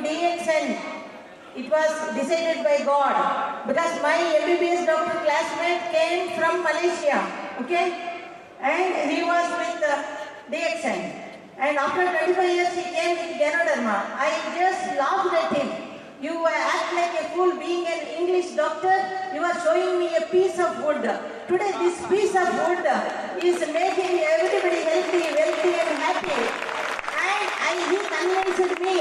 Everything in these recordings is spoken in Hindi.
DXN. It was decided by God because my MBBS doctor classmate came from Malaysia, okay, and he was with DXN. And after 25 years he came with Ganoderma. I just laughed at him. You act like a fool being an English doctor. You are showing me a piece of wood. Today this piece of wood is making everybody healthy, wealthy and happy. And he convinced me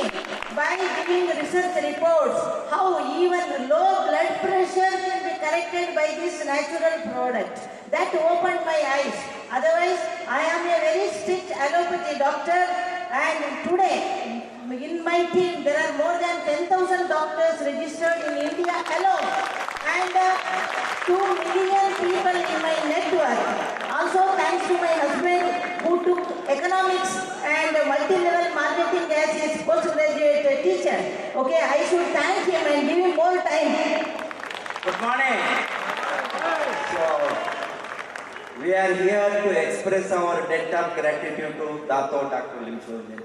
by giving research reports how even low blood pressure can be corrected by this natural product. That opened my eyes. Otherwise, I am a very strict allopathy doctor, and today in my team there are more than 10,000 doctors registered in India alone, and 2 million people in my network. Also thanks to my husband who took economics and multi-level marketing as his postgraduate teacher. Okay, I should thank him and give him more time. Good morning. So, we are here to express our debt of gratitude to Dato Dr. Lim Chojin.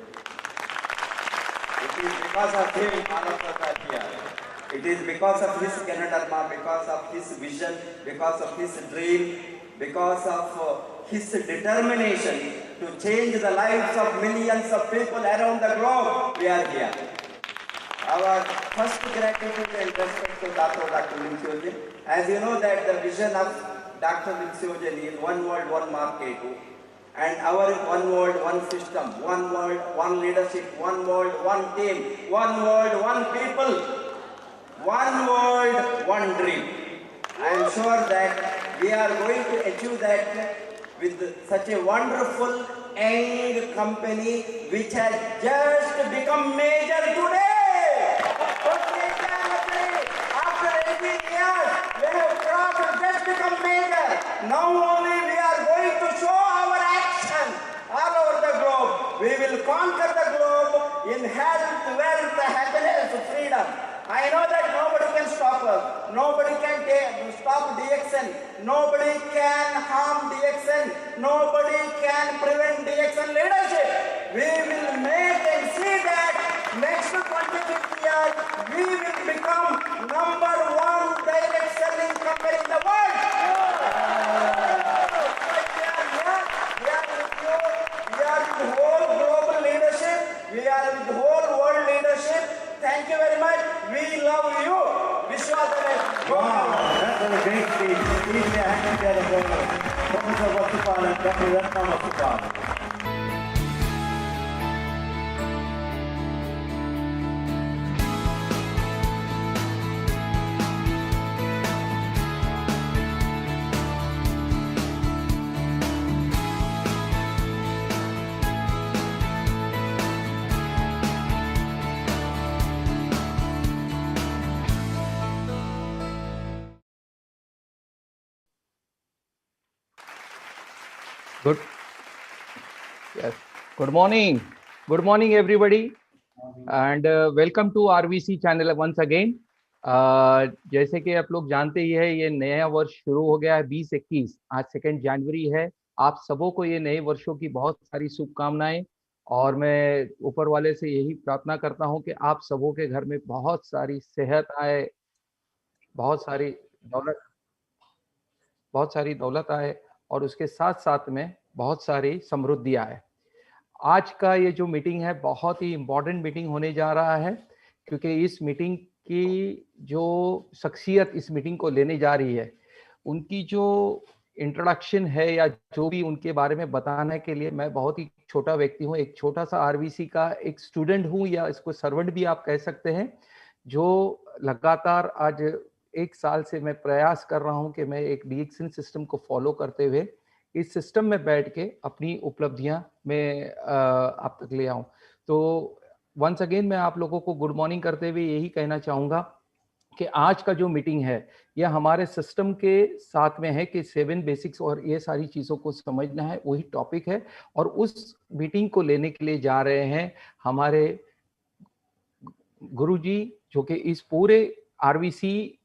It is because of him all of us are here. It is because of his Ganoderma, because of his vision, because of his dream, because of his determination to change the lives of millions of people around the globe. We are here. Our first gratitude and respect to Dr. Lim Chojin. As you know that the vision of Dr. Lim Chojin is one world, one market, and our one world, one system, one world, one leadership, one world, one team, one world, one people, one world, one dream. I am sure that we are going to achieve that with such a wonderful young company which has just become major today. After 18 years, we have crossed just become major. Now only we are going to show our action all over the globe. We will conquer the globe in health, wealth, happiness, freedom. I know that nobody can stop us. Nobody can stop DXN. Nobody can harm DXN. Nobody can prevent DXN leadership. We will make and see that next 20-50 years we will become #1 direct selling company in the world. We are with you. We are with the whole global leadership. We are with the whole world leadership. Thank you very much. We love you. Wish you all the best. Wow, that was a great speech. Please be a hand together for Professor Vasupal and Dr. Ratna Vasupal. Good morning everybody, and welcome to RVC channel once again. जैसे कि आप लोग जानते ही है, ये नया वर्ष शुरू हो गया है 2021। आज 2 जनवरी है। आप सबों को ये नए वर्षों की बहुत सारी शुभकामनाएं, और मैं ऊपर वाले से यही प्रार्थना करता हूं कि आप सबों के घर में बहुत सारी सेहत आए, बहुत सारी दौलत आए, और उसके साथ साथ में बहुत सारी समृद्धि आए। आज का ये जो मीटिंग है बहुत ही इम्पोर्टेंट मीटिंग होने जा रहा है, क्योंकि इस मीटिंग की जो शख्सियत इस मीटिंग को लेने जा रही है, उनकी जो इंट्रोडक्शन है या जो भी उनके बारे में बताने के लिए मैं बहुत ही छोटा व्यक्ति हूँ, एक छोटा सा आरवीसी का एक स्टूडेंट हूँ, या इसको सर्वेंट भी आप कह सकते हैं, जो लगातार आज 1 साल से मैं प्रयास कर रहा हूँ कि मैं एक DXN सिस्टम को फॉलो करते हुए इस सिस्टम में बैठ के अपनी उपलब्धियां मैं आप तक ले आऊं। तो वंस अगेन मैं आप लोगों को गुड मॉर्निंग करते हुए यही कहना चाहूँगा कि आज का जो मीटिंग है यह हमारे सिस्टम के साथ में है कि 7 बेसिक्स और ये सारी चीज़ों को समझना है, वही टॉपिक है। और उस मीटिंग को लेने के लिए जा रहे हैं हमारे गुरुजी, जो कि इस पूरे आरवीसी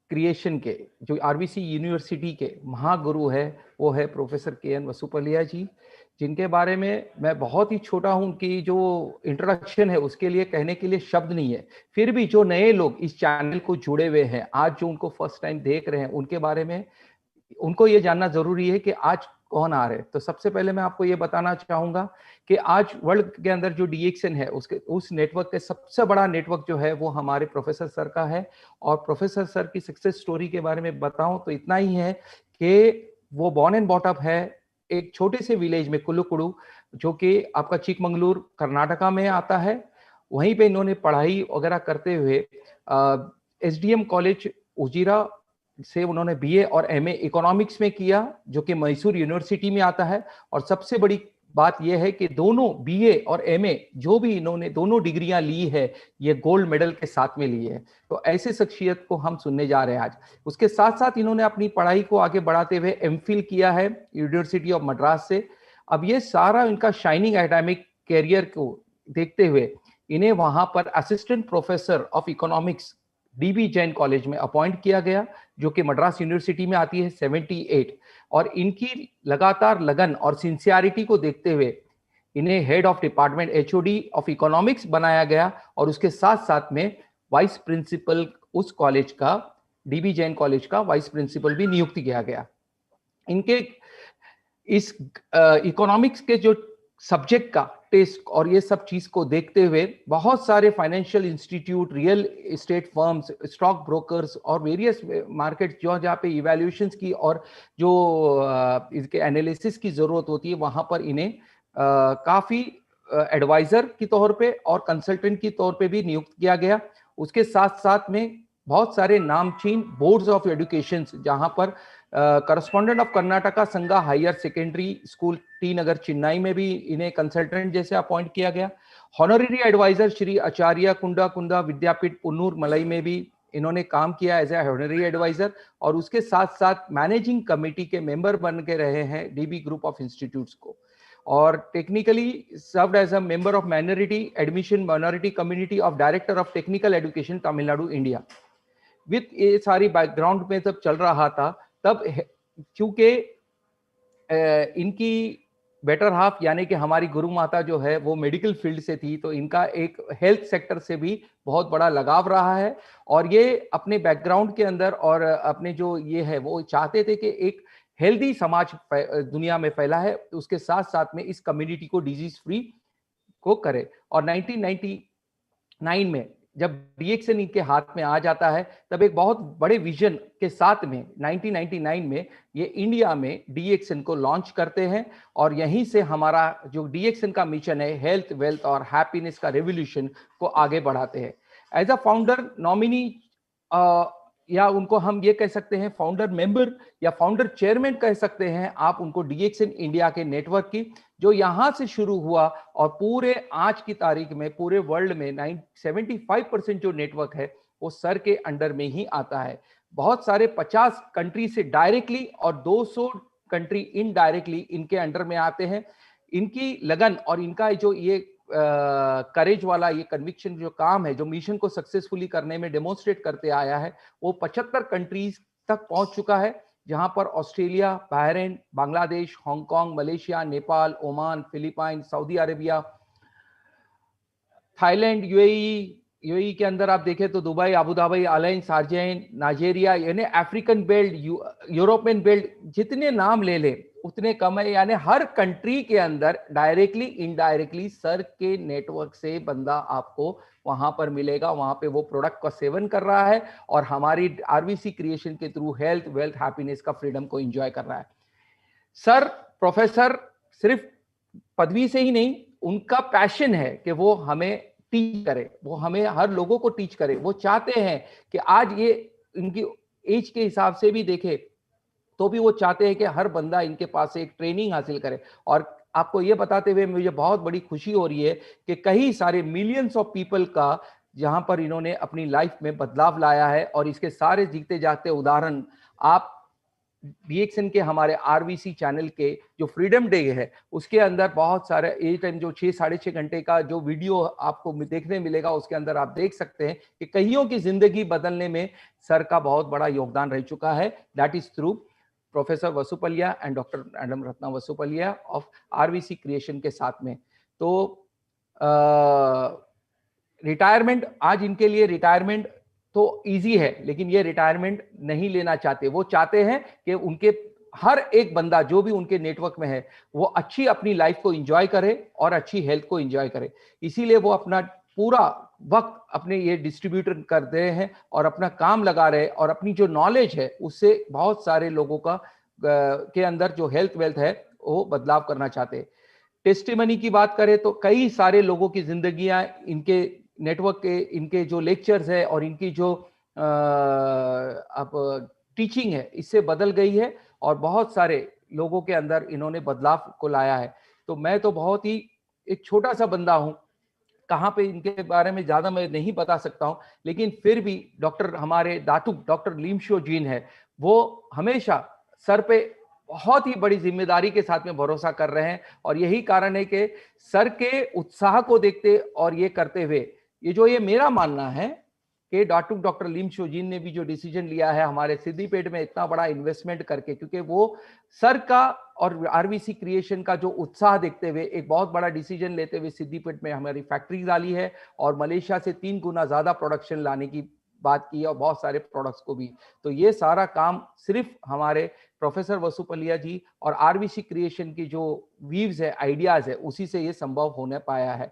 क्रिएशन के, जो आरवीसी यूनिवर्सिटी के महागुरु है, वो है प्रोफेसर KN वसुपलिया जी, जिनके बारे में मैं बहुत ही छोटा हूं, कि जो इंट्रोडक्शन है उसके लिए कहने के लिए शब्द नहीं है। फिर भी जो नए लोग इस चैनल को जुड़े हुए हैं, आज जो उनको फर्स्ट टाइम देख रहे हैं, उनके बारे में उनको ये जानना जरूरी है कि आज कौन आ रहे हैं। तो सबसे पहले मैं आपको ये बताना चाहूंगा कि आज वर्ल्ड के अंदर जो DXN है, उसके उस नेटवर्क के सबसे बड़ा नेटवर्क जो है वो हमारे प्रोफेसर सर का है। और प्रोफेसर सर की सक्सेस स्टोरी के बारे में बताऊं तो इतना ही है कि वो बॉर्न एंड बॉट अप है एक छोटे से विलेज में, कुल्लुकुडु, जो कि आपका चिकमंगलूर कर्नाटका में आता है। वहीं पे इन्होंने पढ़ाई वगैरह करते हुए SDM कॉलेज उजीरा से उन्होंने BA और MA इकोनॉमिक्स में किया, जो कि मैसूर यूनिवर्सिटी में आता है। और सबसे बड़ी बात यह है कि दोनों BA और MA जो भी इन्होंने दोनों डिग्रियां ली है, ये गोल्ड मेडल के साथ में ली है। तो ऐसे शख्सियत को हम सुनने जा रहे हैं आज। उसके साथ साथ इन्होंने अपनी पढ़ाई को आगे बढ़ाते हुए MPhil किया है यूनिवर्सिटी ऑफ मद्रास से। अब ये सारा इनका शाइनिंग एकेडमिक कैरियर को देखते हुए इन्हें वहां पर assistant professor of economics DB Jain college में अपॉइंट किया गया, जो कि मद्रास यूनिवर्सिटी में आती है 78। और इनकी लगातार लगन और सिंसियरिटी को देखते हुए इन्हें head of department HOD of economics बनाया गया। और उसके साथ साथ में वाइस प्रिंसिपल उस कॉलेज का, DB जैन कॉलेज का वाइस प्रिंसिपल भी नियुक्त किया गया। इनके इस इकोनॉमिक्स के जो सब्जेक्ट का टेस्ट और ये सब चीज को देखते हुए बहुत सारे financial institute, real estate firms, stock brokers और वेरियस मार्केट जहाँ पे इवैल्यूएशंस की और जो इसके एनालिसिस की जरूरत होती है, वहां पर इन्हें काफी एडवाइजर की तौर पे और कंसल्टेंट की तौर पे भी नियुक्त किया गया। उसके साथ साथ में बहुत सारे नामचीन बोर्ड्स ऑफ एजुकेशन, जहां पर करस्पॉन्डेंट ऑफ कर्नाटका संघा higher secondary school T Nagar Chennai में भी इन्हें कंसल्टेंट जैसे अपॉइंट किया गया। हॉनररी एडवाइजर श्री आचार्य कुंडा कुंडा विद्यापीठ पुन्नूर मलई में भी इन्होंने काम किया एज ए हॉनररी एडवाइजर। और उसके साथ साथ मैनेजिंग कमेटी के मेंबर बन के रहे हैं DB ग्रुप ऑफ इंस्टीट्यूट्स को। और technically served as a member of minority admission minority community of director of technical education Tamil Nadu India. With ये सारी बैकग्राउंड में जब चल रहा था, तब क्योंकि इनकी बेटर हाफ यानी कि हमारी गुरु माता जो है वो मेडिकल फील्ड से थी, तो इनका एक हेल्थ सेक्टर से भी बहुत बड़ा लगाव रहा है। और ये अपने बैकग्राउंड के अंदर और अपने जो ये है वो चाहते थे कि एक हेल्दी समाज दुनिया में फैला है, उसके साथ साथ में इस कम्युनिटी को डिजीज फ्री को करे। और 1999 में जब DXN इनके हाथ में आ जाता है, तब एक बहुत बड़े विजन के साथ में 1999 में ये इंडिया में DXN को लॉन्च करते हैं। और यहीं से हमारा जो DXN का मिशन है, हेल्थ, वेल्थ और हैप्पीनेस का रेवोल्यूशन को आगे बढ़ाते हैं। एज अ फाउंडर नॉमिनी या उनको हम ये कह सकते हैं फाउंडर मेंबर या फाउंडर चेयरमैन कह सकते हैं आप उनको DXN इंडिया के नेटवर्क की, जो यहां से शुरू हुआ और पूरे आज की तारीख में पूरे वर्ल्ड में 75% जो नेटवर्क है वो सर के अंडर में ही आता है। बहुत सारे 50 कंट्री से डायरेक्टली और 200 कंट्री इनडायरेक्टली इनके अंडर में आते हैं। इनकी लगन और इनका जो ये करेज वाला ये कन्विक्शन जो काम है, जो मिशन को सक्सेसफुली करने में डेमोन्स्ट्रेट करते आया है, वो 75 कंट्रीज तक पहुंच चुका है, जहां पर Australia, Bahrain, Bangladesh, Hong Kong, Malaysia, Nepal, Oman, Philippine, Saudi Arabia, Thailand, UAE के अंदर आप देखें तो Dubai, Abu Dhabi, alliance, Sharjah, Nigeria, यानी अफ्रीकन बेल्ट, यूरोपियन बेल्ट, जितने नाम ले ले उतने कम है। यानी हर कंट्री के अंदर डायरेक्टली इनडायरेक्टली सर के नेटवर्क से बंदा आपको वहां पर मिलेगा, वहां पे वो प्रोडक्ट का सेवन कर रहा है और हमारी RVC क्रिएशन के थ्रू हेल्थ, वेल्थ, हैप्पीनेस का फ्रीडम को एंजॉय कर रहा है। सर प्रोफेसर सिर्फ पदवी से ही नहीं, उनका पैशन है कि वो हमें टीच करे, वो हमें हर लोगों को टीच करे। वो चाहते हैं कि आज ये इनकी एज के हिसाब से भी देखे तो भी वो चाहते हैं कि हर बंदा इनके पास से एक ट्रेनिंग हासिल करे। और आपको ये बताते हुए मुझे बहुत बड़ी खुशी हो रही है कि कई सारे मिलियंस ऑफ पीपल का जहां पर इन्होंने अपनी लाइफ में बदलाव लाया है। और इसके सारे जीते जागते उदाहरण आप DXN के हमारे RVC चैनल के जो फ्रीडम डे है उसके अंदर बहुत सारे एक टाइम जो 6-6.5 घंटे का जो वीडियो आपको देखने मिलेगा, उसके अंदर आप देख सकते हैं कि कईयों की जिंदगी बदलने में सर का बहुत बड़ा योगदान रह चुका है। That is through professor Vasupaliya and doctor madam Ratna Vasupaliya of RVC creation के साथ में। तो रिटायरमेंट, आज इनके लिए रिटायरमेंट तो इजी है, लेकिन ये रिटायरमेंट नहीं लेना चाहते। वो चाहते हैं कि उनके हर एक बंदा जो भी उनके नेटवर्क में है वो अच्छी अपनी लाइफ को एंजॉय करे और अच्छी हेल्थ को एंजॉय करे। इसीलिए वो अपना पूरा वक्त अपने ये डिस्ट्रीब्यूटर कर रहे हैं और अपना काम लगा रहे हैं, और अपनी जो नॉलेज है उससे बहुत सारे लोगों का के अंदर जो हेल्थ वेल्थ है वो बदलाव करना चाहते हैं। टेस्टिमनी की बात करें तो कई सारे लोगों की जिंदगियां इनके नेटवर्क के, इनके जो लेक्चर्स है और इनकी जो अब टीचिंग है इससे बदल गई है, और बहुत सारे लोगों के अंदर इन्होंने बदलाव को लाया है। तो मैं तो बहुत ही एक छोटा सा बंदा हूं, कहाँ पे इनके बारे में ज्यादा मैं नहीं बता सकता हूं, लेकिन फिर भी डॉक्टर हमारे दातु डॉक्टर लिमशो जीन है, वो हमेशा सर पे बहुत ही बड़ी जिम्मेदारी के साथ में भरोसा कर रहे हैं। और यही कारण है कि सर के उत्साह को देखते और ये करते हुए, ये मेरा मानना है कि डॉक्टर लिमशो जीन ने भी जो डिसीजन लिया है हमारे सिद्दीपेट में इतना बड़ा इन्वेस्टमेंट करके, क्योंकि वो सर का और आरवीसी क्रिएशन का जो उत्साह देखते हुए एक बहुत बड़ा डिसीजन लेते हुए सिद्दीपेट में हमारी फैक्ट्री डाली है, और मलेशिया से 3 गुना ज्यादा प्रोडक्शन लाने की बात की है, और बहुत सारे प्रोडक्ट्स को भी। तो ये सारा काम सिर्फ हमारे प्रोफेसर वसुपलिया जी और आरवीसी क्रिएशन की जो वीव्स है, आइडियाज है, उसी से ये संभव होने पाया है।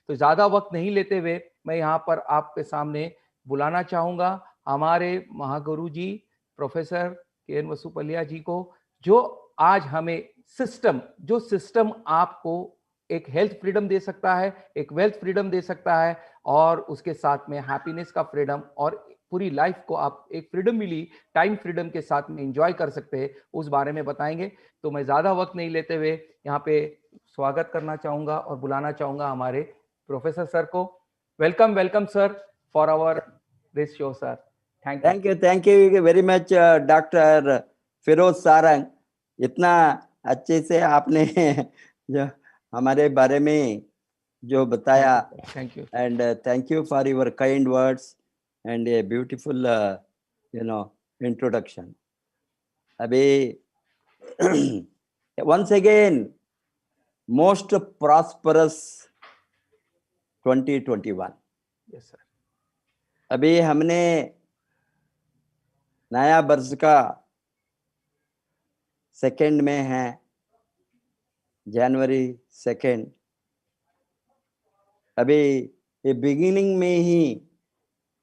तो ज्यादा वक्त नहीं लेते हुए मैं यहाँ पर आपके सामने बुलाना चाहूंगा हमारे महागुरु जी प्रोफेसर के.एन. वसुपलिया जी को, जो आज हमें सिस्टम आपको एक हेल्थ फ्रीडम दे सकता है, एक वेल्थ फ्रीडम दे सकता है, और उसके साथ में हैप्पीनेस का फ्रीडम, और पूरी लाइफ को आप एक फ्रीडम मिली, टाइम फ्रीडम के साथ में एंजॉय कर सकते हैं, उस बारे में बताएंगे। तो मैं ज्यादा वक्त नहीं लेते हुए यहाँ पे स्वागत करना चाहूंगा और बुलाना चाहूंगा हमारे प्रोफेसर सर को। Welcome sir for our this show sir. Thank you very much doctor Feroz Sarang. इतना अच्छे से आपने जो हमारे बारे में जो बताया, thank you and thank you for your kind words and a beautiful introduction. अभी once again most prosperous 2021। Yes sir. अभी हमने नया वर्ष का सेकेंड में है, जनवरी 2। अभी ये बिगिनिंग में ही,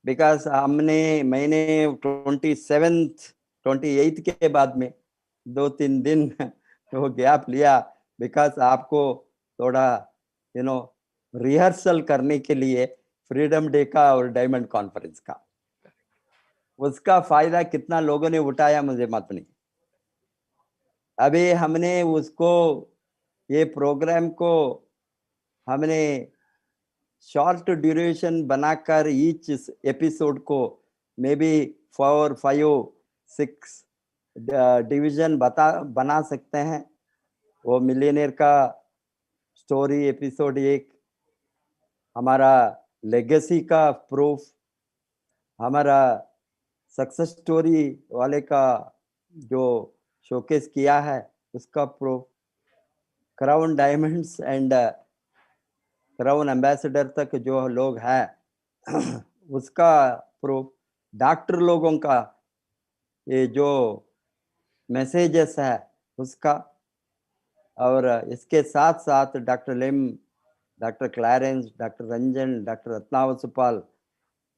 बिकॉज मैंने 28 के बाद में 2-3 दिन वो गैप लिया, बिकॉज आपको थोड़ा रिहर्सल करने के लिए फ्रीडम डे का और डायमंड कॉन्फ्रेंस का। उसका फायदा कितना लोगों ने उठाया मुझे मालूम नहीं। अभी हमने उसको, ये प्रोग्राम को हमने शॉर्ट ड्यूरेशन बनाकर ईच एपिसोड को मे बी 4, 5, 6 डिवीजन बना सकते हैं। वो मिलियनेयर का स्टोरी एपिसोड 1, हमारा लेगेसी का प्रूफ, हमारा सक्सेस स्टोरी वाले का जो शोकेस किया है उसका proof, crown diamonds and crown ambassador तक जो लोग हैं उसका प्रूफ, डॉक्टर लोगों का ये जो मैसेजेस है उसका, और इसके साथ साथ doctor Lim, doctor Clarence, doctor Ranjan, doctor Ratna Vasupal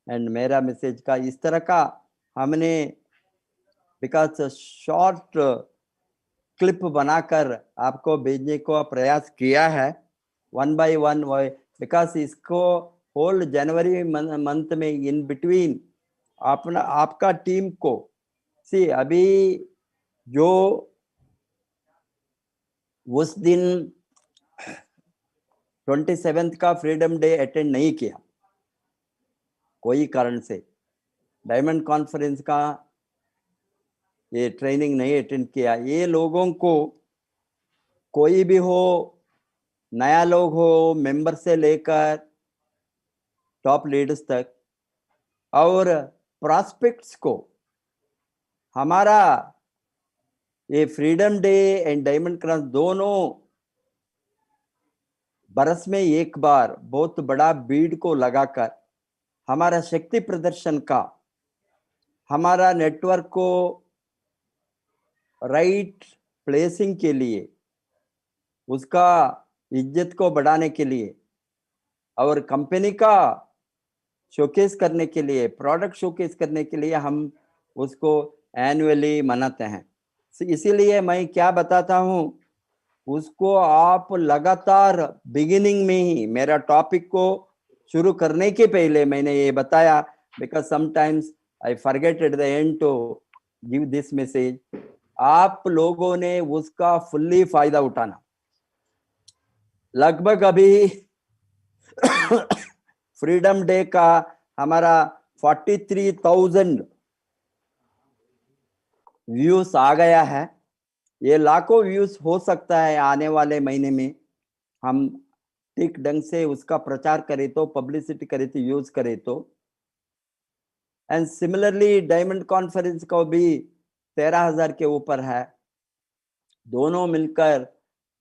and मेरा मैसेज का, इस तरह का हमने बिकॉज शॉर्ट क्लिप बनाकर आपको भेजने को प्रयास किया है 1 by 1, बिकॉज इसको होल जनवरी मंथ में इन बिटवीन आपका टीम को अभी जो उस दिन 27 का फ्रीडम डे अटेंड नहीं किया कोई कारण से, डायमंड कॉन्फ्रेंस का ये ट्रेनिंग नहीं अटेंड किया, ये लोगों को कोई भी हो, नया लोग हो, मेंबर से लेकर टॉप लीडर्स तक, और प्रॉस्पेक्ट्स को हमारा ये freedom day and diamond cross दोनों बरस में एक बार बहुत बड़ा भीड़ को लगाकर हमारा शक्ति प्रदर्शन का, हमारा नेटवर्क को राइट प्लेसिंग के लिए, उसका इज्जत को बढ़ाने के लिए और कंपनी का शोकेस करने के लिए, प्रोडक्ट शोकेस करने के लिए हम उसको एनुअली मनाते हैं। इसीलिए मैं क्या बताता हूं, उसको आप लगातार बिगिनिंग में ही, मेरा टॉपिक को शुरू करने के पहले मैंने ये बताया, because sometimes I forget at the end to give this message. आप लोगों ने उसका फुल्ली फायदा उठाना। लगभग अभी फ्रीडम डे का हमारा 43,000 व्यूज आ गया है। ये लाखों व्यूज हो सकता है आने वाले महीने में, हम ठीक ढंग से उसका प्रचार करें तो, पब्लिसिटी करें तो, यूज करें तो। एंड सिमिलरली डायमंड कॉन्फ्रेंस को भी 13,000 के ऊपर है। दोनों मिलकर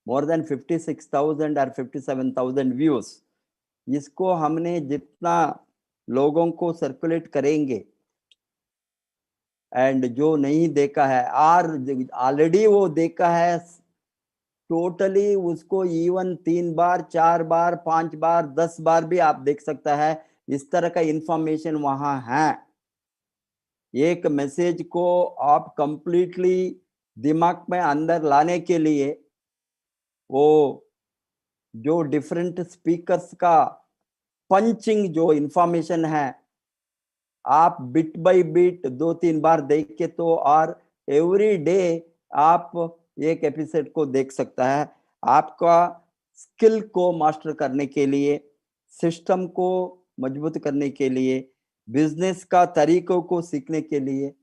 मोर देन 56,000 और 57,000 व्यूज। इसको हमने जितना लोगों को सर्कुलेट करेंगे, एंड जो नहीं देखा है और ऑलरेडी वो देखा है टोटली, उसको इवन 3 बार 4 बार 5 बार 10 बार भी आप देख सकता है। इस तरह का इंफॉर्मेशन वहां है। एक मैसेज को आप कंप्लीटली दिमाग में अंदर लाने के लिए वो जो डिफरेंट स्पीकर्स का पंचिंग जो इंफॉर्मेशन है, आप बिट बाय बिट 2-3 बार देख के तो, और एवरी डे आप एक एपिसोड को देख सकता है। आपका स्किल को मास्टर करने के लिए, सिस्टम को मजबूत करने के लिए, बिजनेस का तरीकों को सीखने के लिए,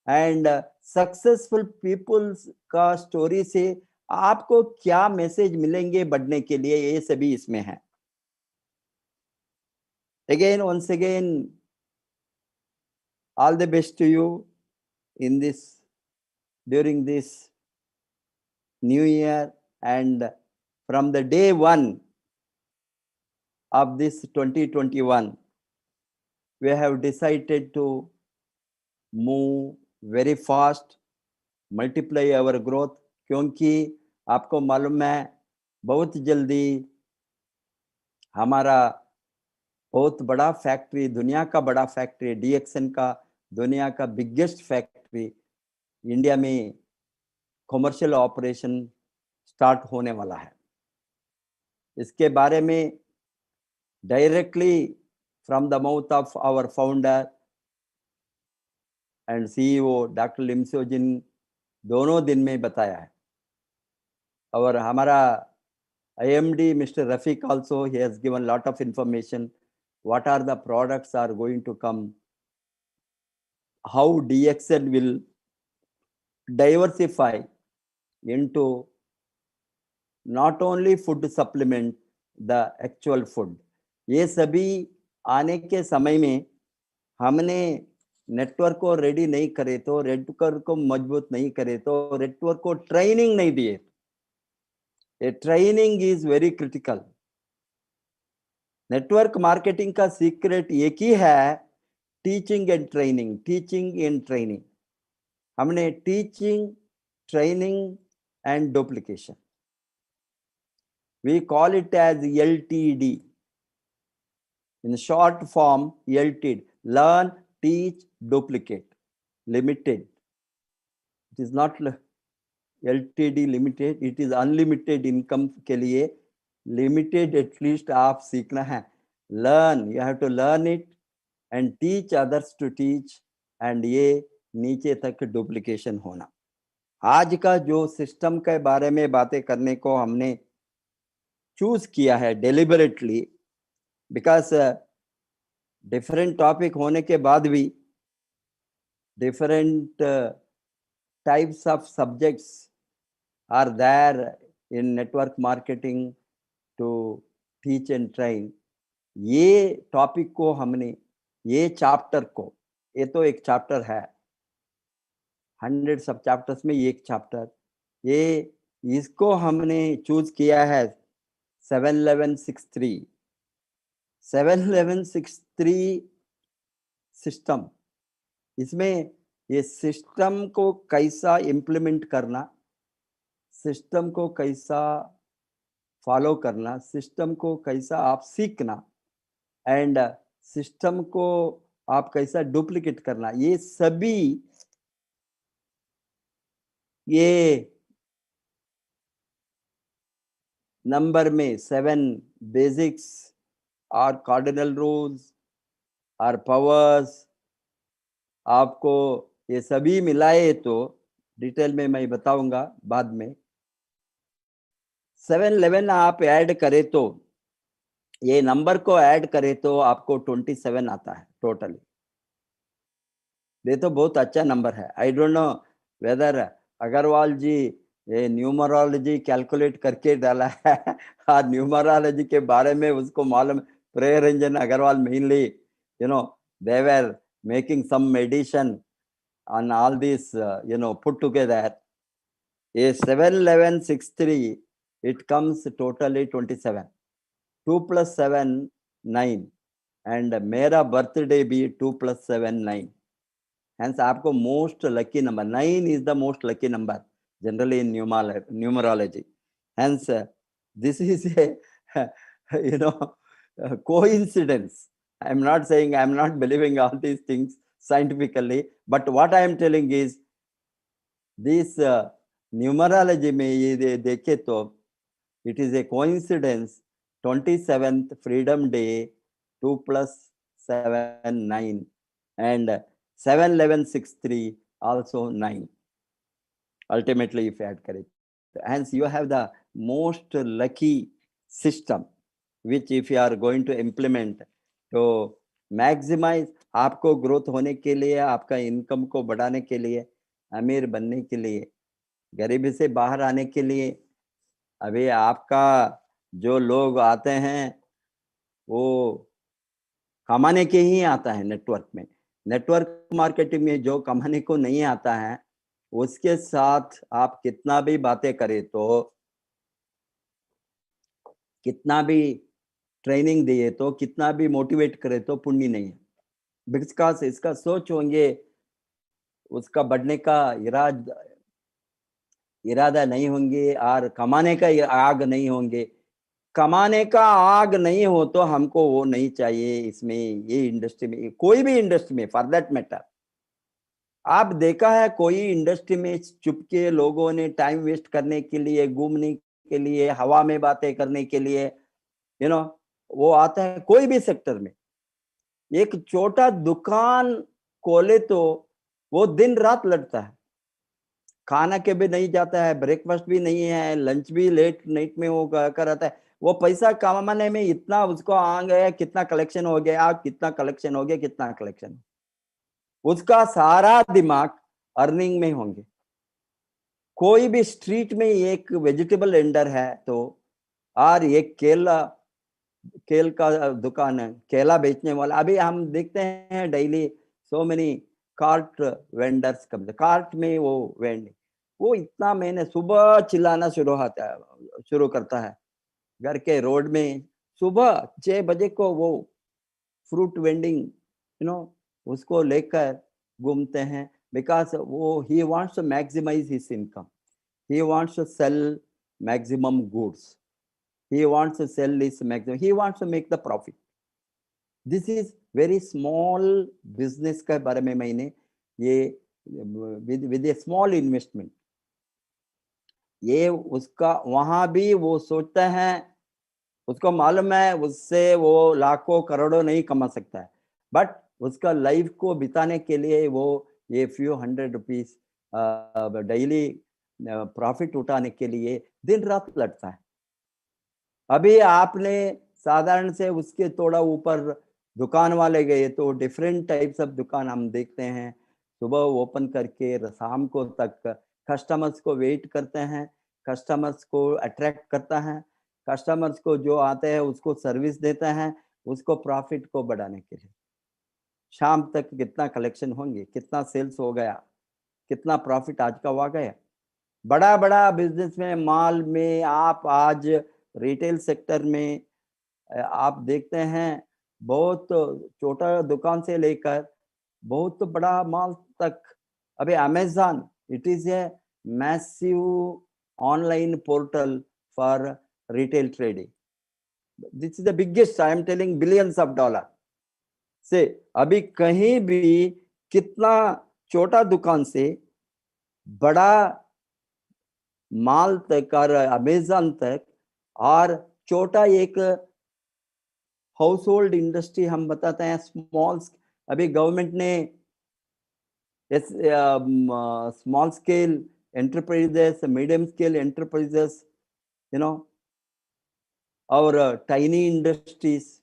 एंड सक्सेसफुल पीपल्स का स्टोरी से आपको क्या मैसेज मिलेंगे बढ़ने के लिए, ये सभी इसमें है। Again once again, all the best to you in this, during this new year, and from the day one of this 2021, we have decided to move very fast, multiply our growth, क्योंकि आपको मालूम है बहुत जल्दी हमारा बहुत बड़ा फैक्ट्री, दुनिया का बड़ा फैक्ट्री, डीएक्सन का दुनिया का बिगेस्ट फैक्ट्री इंडिया में कमर्शियल ऑपरेशन स्टार्ट होने वाला है। इसके बारे में directly from the mouth of our founder and CEO doctor Lim Siow Jin दोनों दिन में बताया है। और हमारा IMD Mr. Rafiq also, he has given lot of information, what are the products are going to come, how DXL will diversify into not only food supplement, the actual food। ये सभी आने के समय में हमने नेटवर्क को रेडी नहीं करे तो, नेटवर्क को मजबूत नहीं करे तो, नेटवर्क को ट्रेनिंग नहीं दिए। A training is very critical। Network marketing का सीक्रेट एक ही है, teaching and training, teaching and training. हमने teaching, training and duplication, we call it as LTD, in short form LTD, learn, teach, duplicate limited। It is not LTD limited, it is unlimited income के लिए limited at least आप सीखना है। learn, you have to learn it and teach others to teach, and ये नीचे तक डुप्लीकेशन होना। आज का जो सिस्टम के बारे में बातें करने को हमने चूज किया है डेलिबरेटली, बिकॉज डिफरेंट टॉपिक होने के बाद भी different types of subjects are there in network marketing to teach and train। ये टॉपिक को हमने, ये चैप्टर को, ये तो एक चैप्टर है, 100 सब चैप्टर्स में एक चैप्टर, ये इसको हमने चूज किया है 71163 71163 सिस्टम। इसमें ये सिस्टम को कैसा इम्प्लीमेंट करना, सिस्टम को कैसा फॉलो करना, सिस्टम को कैसा आप सीखना एंड सिस्टम को आप कैसा डुप्लीकेट करना, ये सभी ये नंबर में 7 बेसिक्स और कार्डिनल रूल्स और पावर्स आपको ये सभी मिलाए तो डिटेल में मैं बताऊंगा बाद में। 711 आप ऐड करें तो ये नंबर को ऐड करें तो आपको 27 आता है टोटली। ये तो बहुत अच्छा नंबर है। I don't know whether Agarwal ji ये न्यूमरोलॉजी कैलकुलेट करके डाला है और न्यूमरोलॉजी के बारे में उसको मालूम। प्रेय Ranjan Agarwal mainly they were making some addition on all these put together. A 71163 it comes totally 27. 2 plus 7 9 and मेरा बर्थडे भी 2 plus 7 9. Hence आपको most lucky number 9 is the most lucky number generally in numerology. Hence this is a coincidence. I am not saying I am not believing all these things scientifically, but what I am telling is this numerology में ये देखे तो it is a coincidence 27th freedom day 2 plus 7 9 and 71163 also 9 ultimately if you add correct. Hence you have the most lucky system which if you are going to implement तो मैक्सिमाइज आपको ग्रोथ होने के लिए, आपका इनकम को बढ़ाने के लिए, अमीर बनने के लिए, गरीबी से बाहर आने के लिए। अभी आपका जो लोग आते हैं वो कमाने के ही आता है नेटवर्क में। नेटवर्क मार्केटिंग में जो कमाने को नहीं आता है उसके साथ आप कितना भी बातें करें तो, कितना भी ट्रेनिंग दिए तो, कितना भी मोटिवेट करे तो पुण्य नहीं है। बिकॉज इसका सोच होंगे उसका बढ़ने का इरादा नहीं होंगे और कमाने का आग नहीं होंगे। कमाने का आग नहीं हो तो हमको वो नहीं चाहिए। इसमें ये इंडस्ट्री में, कोई भी इंडस्ट्री में फॉर दैट मैटर, आप देखा है कोई इंडस्ट्री में चुपके लोगों ने टाइम वेस्ट करने के लिए, घूमने के लिए, हवा में बातें करने के लिए वो आता है। कोई भी सेक्टर में एक छोटा दुकान खोले तो वो दिन रात लड़ता है, खाना के भी नहीं जाता है, ब्रेकफास्ट भी नहीं है, लंच भी लेट नाइट में वो कर आता है। वो पैसा कमाने में इतना उसको आ गया, कितना कलेक्शन हो गया, कितना कलेक्शन हो गया, कितना कलेक्शन, उसका सारा दिमाग अर्निंग में होंगे। कोई भी स्ट्रीट में एक वेजिटेबल वेंडर है तो, और एक केल का दुकान है, केला बेचने वाला। अभी हम देखते हैं daily so many cart vendors come, cart में वो वेंड, वो इतना मैंने सुबह चिल्लाना शुरू करता है घर के रोड में। सुबह 6 बजे को वो फ्रूट वेंडिंग उसको लेकर घूमते हैं, बिकॉज वो he wants to maximise his income, he wants to sell maximum goods, he wants to sell this maximum, he wants to make the profit. This is very small business के बारे में मैंने ये with a small investment, ये उसका वहां भी वो सोचता है, उसको मालूम है उससे वो लाखों करोड़ों नहीं कमा सकता है, बट उसका लाइफ को बिताने के लिए वो ये few hundred rupees daily profit उठाने के लिए दिन रात लड़ता है। अभी आपने साधारण से उसके थोड़ा ऊपर दुकान वाले गए तो डिफरेंट टाइप्स ऑफ दुकान हम देखते हैं, सुबह ओपन करके शाम को तक कस्टमर्स को वेट करते हैं, कस्टमर्स को अट्रैक्ट करता है, कस्टमर्स को जो आते हैं उसको सर्विस देता है, उसको प्रॉफिट को बढ़ाने के लिए। शाम तक कितना कलेक्शन होंगे, कितना सेल्स हो गया, कितना प्रॉफिट आज का हुआ गया, बड़ा बड़ा बिजनेस में, माल में, आप आज रिटेल सेक्टर में आप देखते हैं, बहुत छोटा दुकान से लेकर बहुत बड़ा माल तक। अभी Amazon, it is a massive online portal for retail trading. This is the biggest, I am telling, billions of dollar से। अभी कहीं भी कितना छोटा दुकान से बड़ा माल तक और अमेज़न तक, और छोटा एक हाउस होल्ड इंडस्ट्री हम बताते हैं स्मॉल। अभी गवर्नमेंट ने small scale enterprises, medium scale enterprises, you know, और टाइनी इंडस्ट्रीज,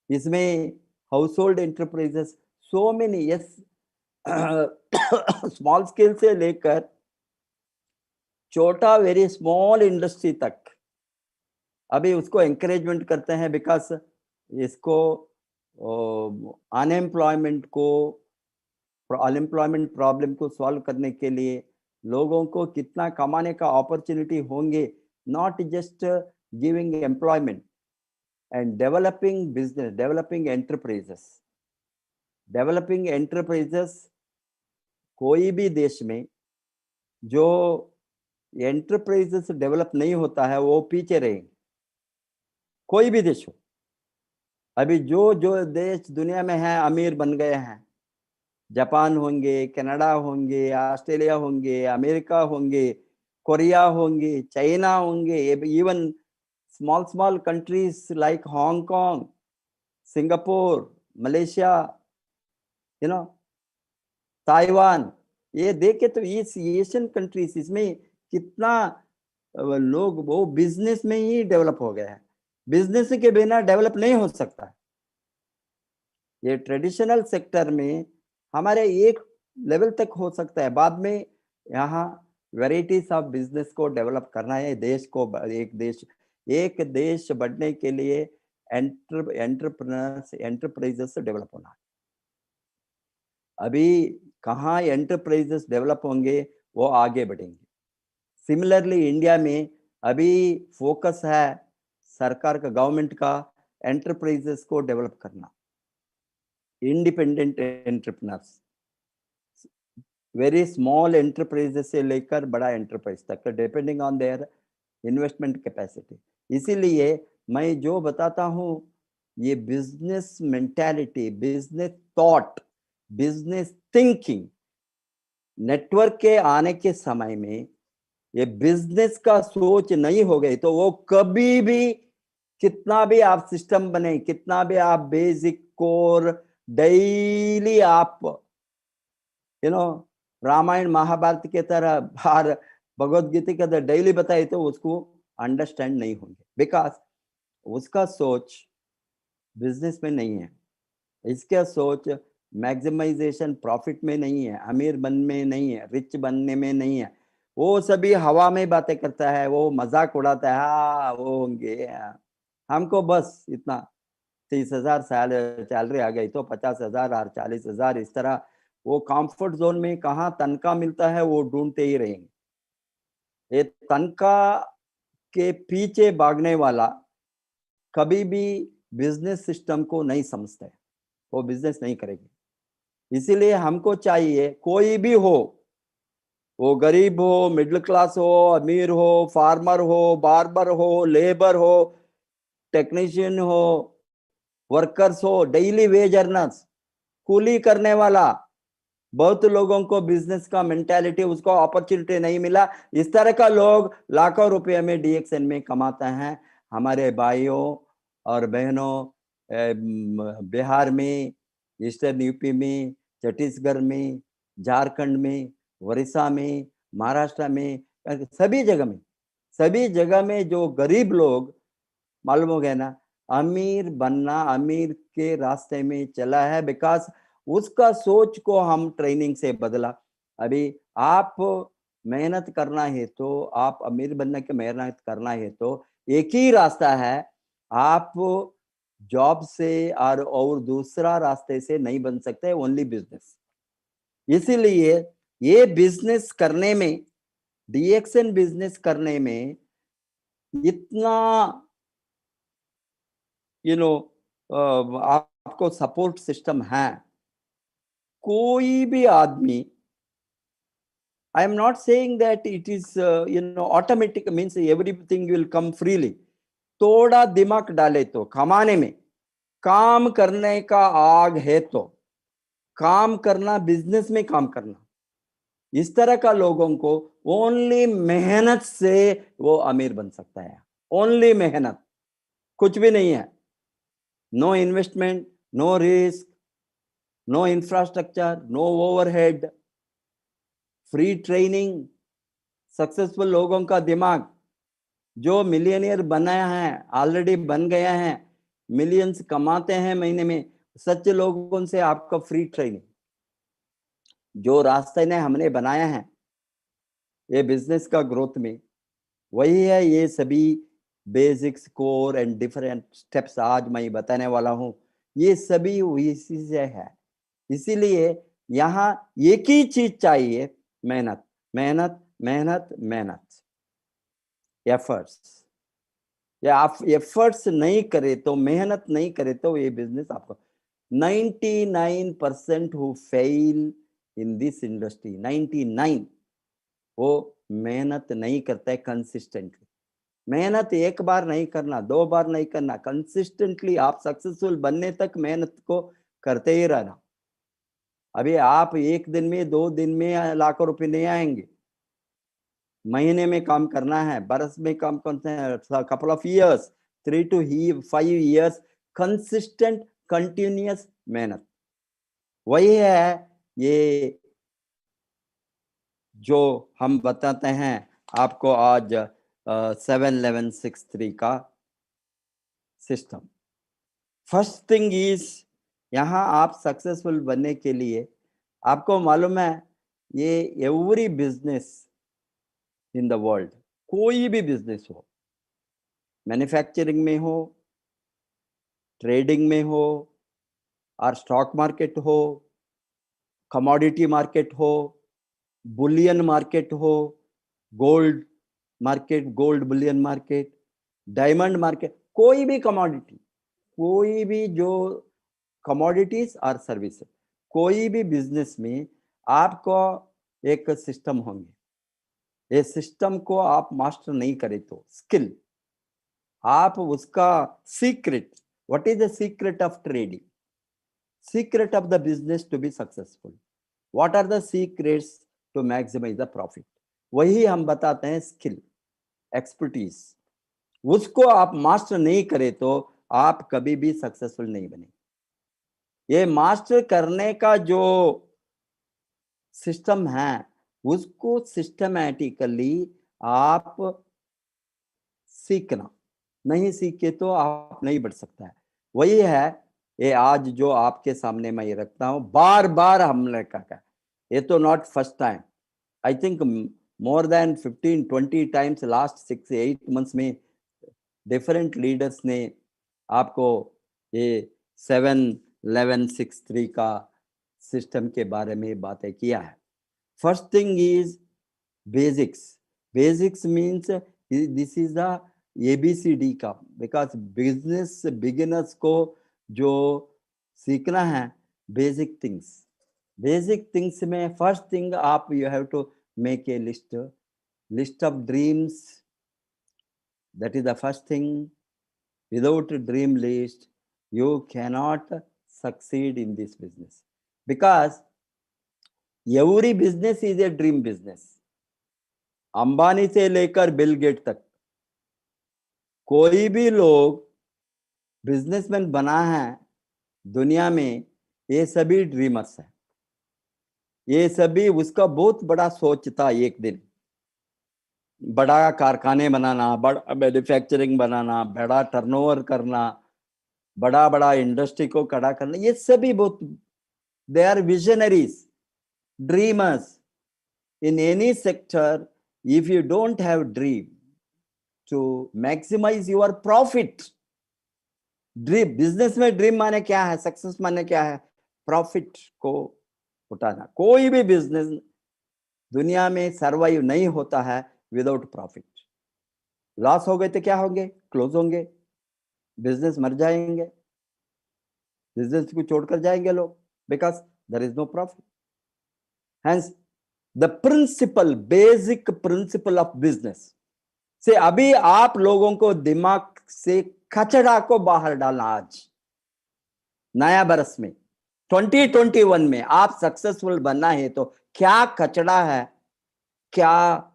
इसमें house hold enterprises, so many, yes, small scale से लेकर छोटा वेरी स्मॉल इंडस्ट्री तक अभी उसको एंकरेजमेंट करते हैं, बिकॉज इसको अनएम्प्लॉयमेंट प्रॉब्लम को सॉल्व करने के लिए लोगों को कितना कमाने का अपॉर्चुनिटी होंगे, not just giving employment and developing business, developing enterprises. कोई भी देश में जो एंटरप्राइजेस डेवलप नहीं होता है वो पीछे रहेंगे, कोई भी देश हो। अभी जो जो देश दुनिया में है अमीर बन गए हैं, जापान होंगे, कनाडा होंगे, ऑस्ट्रेलिया होंगे, अमेरिका होंगे, कोरिया होंगे, चाइना होंगे, even small countries like Hong Kong, Singapore, Malaysia, you know, Taiwan, ये देखे तो इस एशियन कंट्रीज, इसमें कितना लोग वो बिजनेस में ही डेवलप हो गए हैं। बिजनेस के बिना डेवलप नहीं हो सकता। ये ट्रेडिशनल सेक्टर में हमारे एक लेवल तक हो सकता है, बाद में यहाँ वेराइटीज ऑफ बिजनेस को डेवलप करना है। देश को एक देश बढ़ने के लिए एंटरप्राइजेस डेवलप होना है। अभी कहाँ एंटरप्राइजेस डेवलप होंगे वो आगे बढ़ेंगे। सिमिलरली इंडिया में अभी फोकस है सरकार का, गवर्नमेंट का, एंटरप्राइजेस को डेवलप करना, independent entrepreneurs, very small enterprises से लेकर बड़ा एंटरप्राइज तक, depending on their investment capacity. इसीलिए मैं जो बताता हूँ, ये business mentality, business thought, business thinking, network के आने के समय में ये बिजनेस का सोच नहीं हो गई तो वो कभी भी, कितना भी आप सिस्टम बने, कितना भी आप बेसिक कोर डेली आप रामायण महाभारत के तरह बार भगवत गीता के तरह डेली बताए तो उसको अंडरस्टैंड नहीं होंगे, बिकॉज उसका सोच बिजनेस में नहीं है, इसका सोच मैक्सिमाइजेशन प्रॉफिट में नहीं है, अमीर बनने में नहीं है, रिच बनने में नहीं है। वो सभी हवा में बातें करता है, वो मजाक उड़ाता है, हाँ वो होंगे, हमको बस इतना 30,000 सैलरी आ गई तो 50,000 और 40,000, इस तरह वो कंफर्ट जोन में कहाँ तनख्वाह मिलता है वो ढूंढते ही रहेंगे। ये तनख्वाह के पीछे भागने वाला कभी भी बिजनेस सिस्टम को नहीं समझते, वो बिजनेस नहीं करेंगे। इसीलिए हमको चाहिए, कोई भी हो, वो गरीब हो, मिडिल क्लास हो, अमीर हो, फार्मर हो, बार्बर हो, लेबर हो, टेक्नीशियन हो, वर्कर्स हो, डेली वेज अर्नर्स, कूली करने वाला, बहुत लोगों को बिजनेस का मेंटालिटी, उसको अपॉर्चुनिटी नहीं मिला। इस तरह का लोग लाखों रुपए में डीएक्सएन में कमाते हैं। हमारे भाइयों और बहनों, बिहार में, ईस्टर्न यूपी में, छत्तीसगढ़ में, झारखंड में, उड़ीसा में, महाराष्ट्र में, सभी जगह में जो गरीब लोग, मालूम हो गया ना, अमीर बनना, अमीर के रास्ते में चला है, बिकॉज उसका सोच को हम ट्रेनिंग से बदला। अभी आप मेहनत करना है तो, आप अमीर बनने की मेहनत करना है तो एक ही रास्ता है, आप जॉब से और दूसरा रास्ते से नहीं बन सकते, ओनली बिजनेस। इसीलिए ये बिजनेस करने में, डीएक्सएन बिजनेस करने में इतना आपको सपोर्ट सिस्टम है। कोई भी आदमी, I am not saying that it is automatic, means everything will come freely. थोड़ा दिमाग डाले तो कमाने में, काम करने का आग है तो काम करना, बिजनेस में काम करना, इस तरह का लोगों को ओनली मेहनत से वो अमीर बन सकता है। ओनली मेहनत, कुछ भी नहीं है। No investment, no risk, no infrastructure, no overhead, free training. Successful लोगों का दिमाग, जो मिलियनियर बनाया है, ऑलरेडी बन गया है, मिलियंस कमाते हैं महीने में, सच्चे लोगों से आपका फ्री ट्रेनिंग। जो रास्ते ने हमने बनाया है ये बिजनेस का ग्रोथ में, वही है ये सभी basics, core and different steps आज मैं बताने वाला हूं। ये सभी इसी से है। इसीलिए यहाँ एक ही चीज चाहिए, मेहनत, मेहनत, मेहनत, मेहनत, एफर्ट्स। या आप एफर्ट्स नहीं करे तो, मेहनत नहीं करे तो ये बिजनेस आपको 99% who fail in this industry, 99 वो मेहनत नहीं करता है कंसिस्टेंटली। मेहनत एक बार नहीं करना, 2 बार नहीं करना, कंसिस्टेंटली आप सक्सेसफुल बनने तक मेहनत को करते ही रहना। अभी आप एक दिन में, 2 दिन में लाखों रुपए नहीं आएंगे। महीने में काम करना है, बरस में काम करना है, couple of years, 3 to 5 years consistent continuous मेहनत। वही है ये जो हम बताते हैं आपको आज 7-11-6-3 का सिस्टम। फर्स्ट थिंग इज, यहाँ आप सक्सेसफुल बनने के लिए आपको मालूम है ये every business in the world, कोई भी बिजनेस हो, मैन्युफैक्चरिंग में हो, ट्रेडिंग में हो, और स्टॉक मार्केट हो, कमोडिटी मार्केट हो, बुलियन मार्केट हो, gold market, gold Boolean market, diamond market, कोई भी कमोडिटी, कोई भी जो कमोडिटीज और सर्विस, कोई भी बिजनेस में आपको एक सिस्टम होंगे। ये सिस्टम को आप मास्टर नहीं करे तो, स्किल आप उसका secret, what is the secret of trading, secret of the business to be successful, what are the secrets to maximise the profit, वही हम बताते हैं स्किल, एक्सपर्टीज। उसको आप मास्टर नहीं करे तो आप कभी भी सक्सेसफुल नहीं बने। ये मास्टर करने का जो सिस्टम है उसको सिस्टमैटिकली आप सीखना, नहीं सीखे तो आप नहीं बढ़ सकता है। वही है ये आज जो आपके सामने मैं ये रखता हूं, बार बार हमने कहा, ये तो not first time, I think more than 15-20 times last 6-8 months में डिफरेंट लीडर्स ने आपको ये 7-11-6-3 का सिस्टम के बारे में बातें किया है। First thing is basics. Basics means this is the ABCD का, बिकॉज बिजनेस बिगिनर्स को जो सीखना है बेसिक थिंग्स। बेसिक थिंग्स में फर्स्ट थिंग आप you have to make a list of dreams, that is the first thing. Without dream list you cannot succeed in this business, because every business is a dream business. Ambani से लेकर बिल गेट तक कोई भी लोग बिजनेसमैन बना है दुनिया में, ये सभी ड्रीमर्स हैं। ये सभी उसका बहुत बड़ा सोच था, एक दिन बड़ा कारखाने बनाना, बड़ा मैन्युफैक्चरिंग बनाना, बड़ा टर्नओवर करना, बड़ा बड़ा इंडस्ट्री को खड़ा करना, ये सभी बहुत, they are visionaries, dreamers. In any sector, if you don't have dream to maximise your profit, dream, business में ड्रीम माने क्या है, सक्सेस माने क्या है, प्रॉफिट को उठाना। कोई भी बिजनेस दुनिया में सर्वाइव नहीं होता है विदाउट प्रॉफिट। लॉस हो गए तो क्या होंगे? क्लोज होंगे, बिजनेस मर जाएंगे, बिजनेस को छोड़कर जाएंगे लोग, because there is no profit. Hence the principle, basic principle of business से अभी आप लोगों को दिमाग से कचरा को बाहर डालना। आज नया बरस में 2021 में आप सक्सेसफुल बनना है तो क्या कचरा है, क्या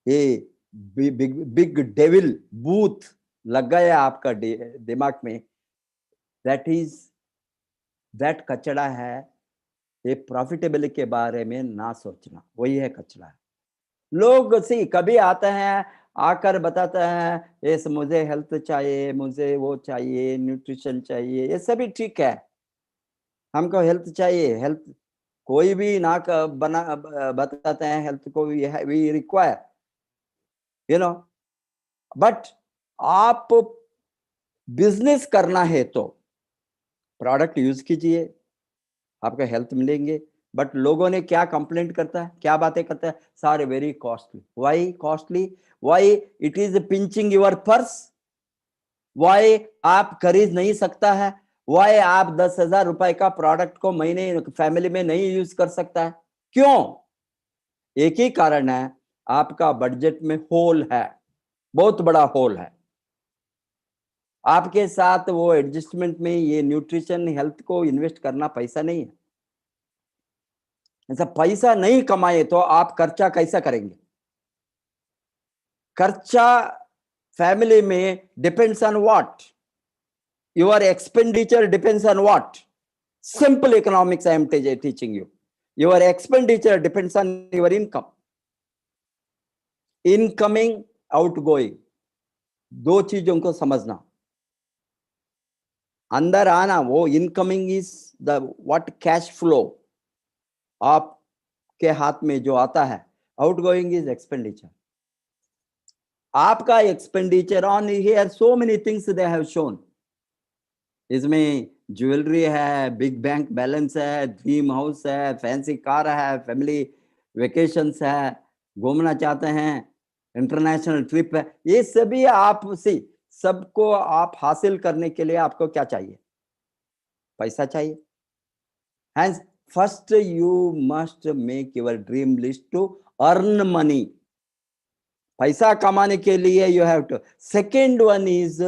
ये बिग डेविल बूथ लग गया आपका दिमाग में, दैट कचरा है ये प्रॉफिटेबिलिटी के बारे में ना सोचना, वही है कचरा है। लोग सी कभी आते हैं, आकर बताते हैं ये मुझे हेल्थ चाहिए, मुझे वो चाहिए, न्यूट्रिशन चाहिए, ये सभी ठीक है, हमको हेल्थ चाहिए, हेल्थ कोई भी ना बना बताते हैं हेल्थ को we require, you know, but आप बिजनेस करना है तो प्रोडक्ट यूज कीजिए, आपका हेल्थ मिलेंगे। बट लोगों ने क्या कंप्लेंट करता है, क्या बातें करता है, सारे very costly. Why costly? Why it is pinching your purse? Why आप खरीद नहीं सकता है? वाई आप 10,000 रुपए का प्रोडक्ट को महीने फैमिली में नहीं यूज कर सकता है? क्यों? एक ही कारण है, आपका बजट में होल है, बहुत बड़ा होल है। आपके साथ वो एडजस्टमेंट में ये न्यूट्रिशन हेल्थ को इन्वेस्ट करना पैसा नहीं है। ऐसा पैसा नहीं कमाए तो आप खर्चा कैसा करेंगे? खर्चा फैमिली में depends on what? Your expenditure depends on what? Simple economics I am teaching you. Your expenditure depends on your income, incoming outgoing, दो चीजों को समझना। अंदर आना वो incoming is the what cash flow आपके हाथ में जो आता है, आउटगोइंग इज एक्सपेंडिचर। आपका expenditure on here so many things they have shown, इसमें ज्वेलरी है, बिग बैंक बैलेंस है, ड्रीम हाउस है, फैंसी कार है, फैमिली वेकेशंस है, घूमना चाहते हैं, इंटरनेशनल ट्रिप है, ये सभी आप सी सबको आप हासिल करने के लिए आपको क्या चाहिए? पैसा चाहिए। Hence, first you must make your dream list to earn money. पैसा कमाने के लिए you have to. Second one is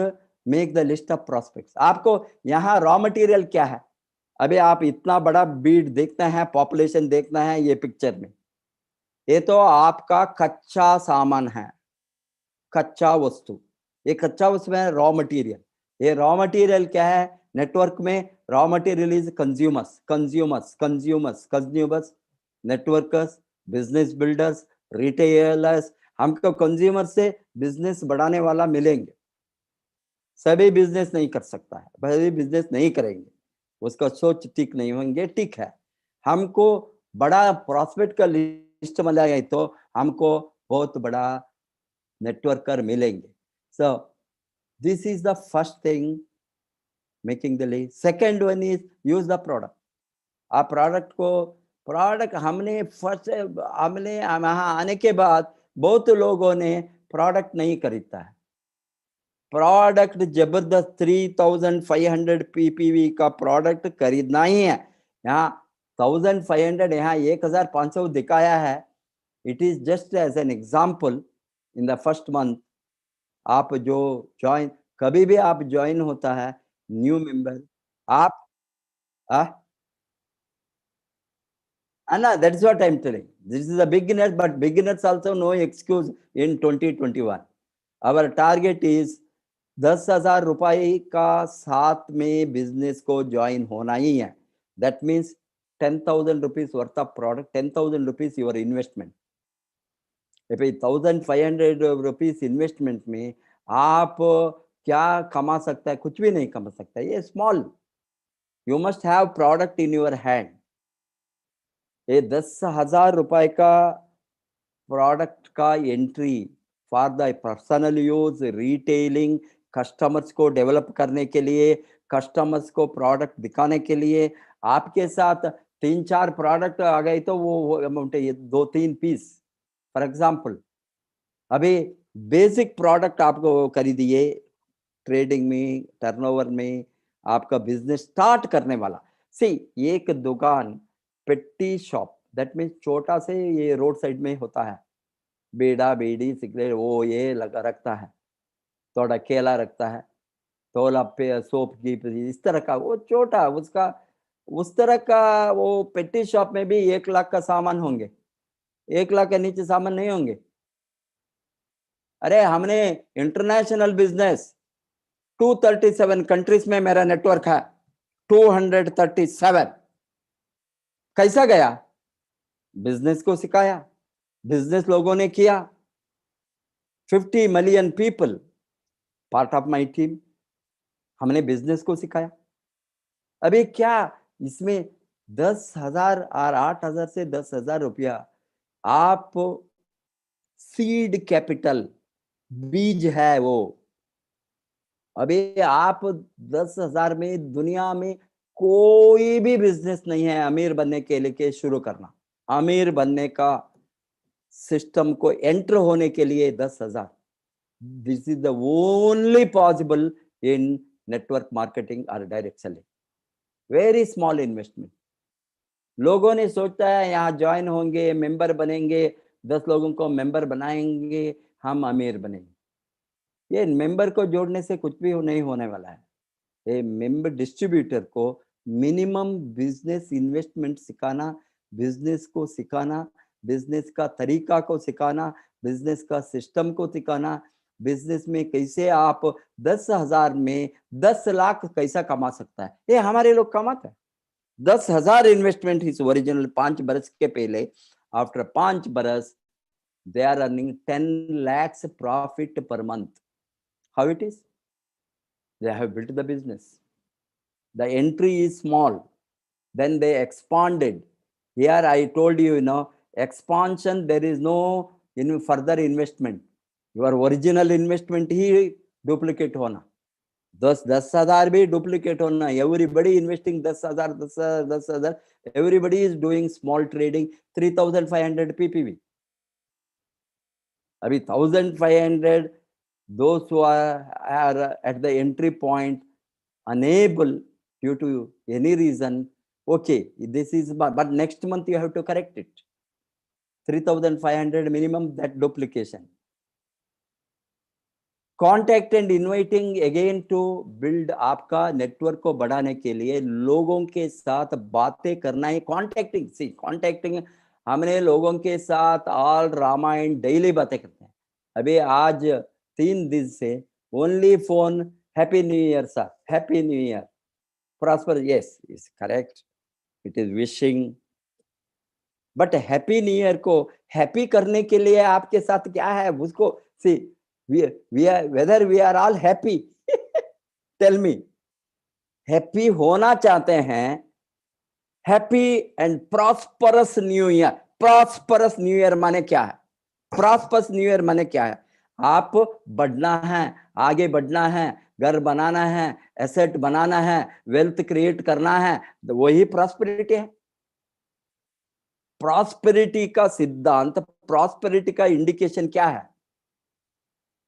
make the list of prospects. आपको यहाँ रॉ मटेरियल क्या है? अभी आप इतना बड़ा बीट देखते हैं, पॉपुलेशन देखना है ये पिक्चर में, ये तो आपका कच्चा सामान है, कच्चा वस्तु। ये कच्चा वस्तु है रॉ मटेरियल। ये रॉ मटेरियल क्या है? नेटवर्क में raw material is consumers, consumers, consumers, consumers, networkers, business builders, retailers. हमको कंज्यूमर से बिजनेस बढ़ाने वाला मिलेंगे। सभी बिजनेस नहीं कर सकता है, सभी बिजनेस नहीं करेंगे, उसका सोच ठीक नहीं होंगे, ठीक है। हमको बड़ा प्रॉस्पेक्ट का लिस्ट मिलेगा तो हमको बहुत बड़ा नेटवर्कर मिलेंगे। So this is the first thing, making the list. Second one is use the product. आप प्रोडक्ट हमने यहाँ आने के बाद बहुत लोगों ने प्रोडक्ट नहीं खरीदता है। प्रोडक्ट जबरदस्त 3500 पीपीवी का प्रोडक्ट खरीदना ही है। यहाँ 1500, यहाँ 1500 दिखाया है। It is just as an example. In the first month आप जो ज्वाइन, कभी भी आप ज्वाइन होता है न्यू मेंबर, आप Anna, that's what I'm telling. This is a beginner, but beginners also no excuse in 2021. Our target is 10,000 रुपए का साथ में बिजनेस को ज्वाइन होना ही है। That means 10,000 rupees worth of product, 10,000 rupees your investment. If 1,500 rupees investment में आप क्या कमा सकता है? कुछ भी नहीं कमा सकता है, ये small. You must have product in your hand. ये 10,000 रुपए का प्रोडक्ट का entry for the personal use, retailing, customers को डेवलप करने के लिए, कस्टमर्स को प्रोडक्ट दिखाने के लिए, आपके साथ 3-4 प्रोडक्ट आ गए तो वो अमाउंट है, ये 2-3 पीस फॉर एग्जांपल। अभी बेसिक प्रोडक्ट आपको खरीदिए, ट्रेडिंग में, टर्नओवर में, आपका बिजनेस स्टार्ट करने वाला। सी, एक दुकान, पेटी शॉप, दैट मीन्स छोटा से ये रोड साइड में होता है, बेड़ा बेड़ी सिगरेट वो ये लगा रखता है, थोड़ा केला रखता है, थोड़ा पे सोप की इस तरह का, वो छोटा उसका उस तरह का वो पेटी शॉप में भी 1 लाख का सामान होंगे, 1 लाख के नीचे सामान नहीं होंगे। अरे हमने इंटरनेशनल बिजनेस 237 कंट्रीज में मेरा नेटवर्क है, 237। कैसा गया? बिजनेस को सिखाया, बिजनेस लोगों ने किया, 50 million people part of my team, हमने बिजनेस को सिखाया। अभी क्या इसमें 10,000 और 8,000 से 10,000 रुपया आप सीड कैपिटल, बीज है वो। अभी आप 10,000 में दुनिया में कोई भी बिजनेस नहीं है अमीर बनने के लिए शुरू करना। अमीर बनने का सिस्टम को एंटर होने के लिए 10,000, this is the only possible in network marketing और direct selling. Very small investment. लोगों ने सोचा है यहाँ ज्वाइन होंगे, मेंबर बनेंगे, 10 लोगों को मेंबर बनाएंगे, हम अमीर बनेंगे। ये मेंबर को जोड़ने से कुछ भी नहीं होने वाला है। ये मेंबर डिस्ट्रीब्यूटर को मिनिमम बिजनेस इन्वेस्टमेंट सिखाना, बिजनेस को सिखाना, बिजनेस का तरीका को सिखाना, बिजनेस का सिस्टम को सिखाना, बिजनेस में कैसे आप 10,000 में 10 लाख कैसा कमा सकता है, ये हमारे लोग कमाते हैं। 10,000 इन्वेस्टमेंट इज ओरिजिनल 5 बरस के पहले, आफ्टर 5 बरस they are earning 10 lakhs profit per month. How it is? They have built the business. The entry is small, then they expanded. Here I told you, expansion, there is no further investment. Your original investment he duplicate होना, 10,000 भी duplicate होना. Everybody investing 10,000, 10,000, 10,000. Everybody is doing small trading, 3,500 PPV. अभी 1,500, those who are at the entry point, unable due to any reason, okay, this is, but next month you have to correct it. 3,500 minimum, that duplication. Contact and inviting again to build आपका नेटवर्क को बढ़ाने के लिए लोगों के साथ बातें करना है। कॉन्टैक्टिंग, सी कॉन्टैक्टिंग, हमने लोगों के साथ ऑल रामायण डेली बातें करते हैं। अभी आज 3 दिन से only phone, happy new year sir, happy new year, prosper, yes is correct, it is wishing, but happy new year को हैप्पी करने के लिए आपके साथ क्या है उसको, सी we are, whether we are all happy tell me, happy होना चाहते हैं, happy and prosperous new year. Prosperous new year माने क्या है? Prosperous new year माने क्या है? आप बढ़ना है, आगे बढ़ना है, घर बनाना है, एसेट बनाना है, वेल्थ क्रिएट करना है, तो वही प्रॉस्पेरिटी है। प्रॉस्पेरिटी का सिद्धांत, प्रॉस्पेरिटी का इंडिकेशन क्या है?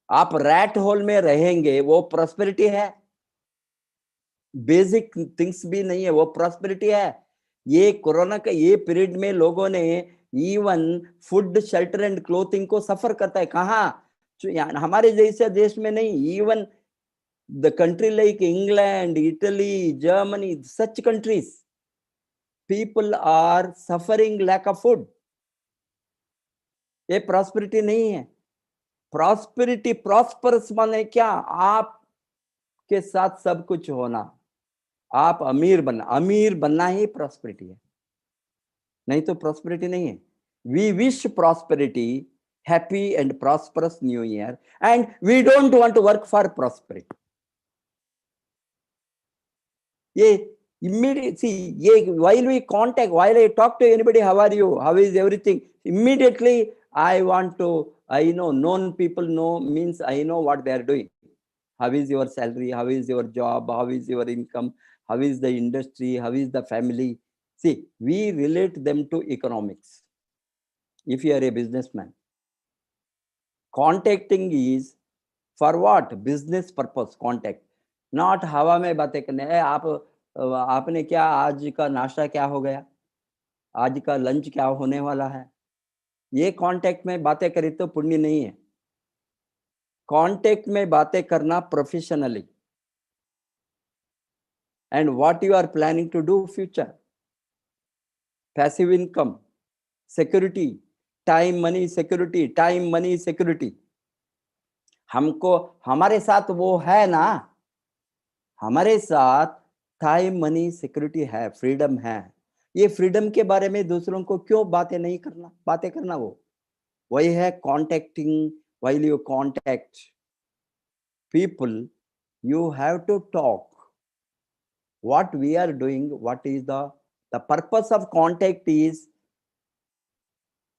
आप रैट होल में रहेंगे, वो प्रॉस्पेरिटी है। बेसिक थिंग्स भी नहीं है, वो प्रॉस्पेरिटी है। ये कोरोना का ये पीरियड में लोगों ने even food, shelter and clothing को सफर करता है। कहाँ? हमारे जैसे देश में नहीं, even the country like England, Italy, Germany, such countries, people are suffering lack of food. ये प्रॉस्पेरिटी नहीं है। प्रॉस्पेरिटी, प्रॉस्परस माने क्या? आप के साथ सब कुछ होना, आप अमीर बनना, अमीर बनना ही प्रॉस्पेरिटी है, नहीं तो प्रॉस्पेरिटी नहीं है। We wish prosperity, happy and prosperous new year, and we don't want to work for prosperity. ये immediate, see, while we contact, while I talk to anybody, how are you, how is everything, immediately I want to, I know, known people know, means I know what they are doing. How is your salary, how is your job, how is your income, how is the industry, how is the family. See, we relate them to economics. If you are a businessman, contacting is for what? Business purpose. Contact, not हवा में बातें करने। आपने क्या आज का नाश्ता क्या हो गया, आज का लंच क्या होने वाला है, ये कांटेक्ट में बातें करी तो पुण्य नहीं है। कांटेक्ट में बातें करना professionally, and what you are planning to do future, passive income, security, time money security, time money security. हमको हमारे साथ वो है ना, हमारे साथ टाइम मनी सिक्योरिटी है, फ्रीडम है। ये फ्रीडम के बारे में दूसरों को क्यों बातें नहीं करना, बातें करना वो वही है contacting. while you contact people, you have to talk what we are doing, what is the purpose of contact is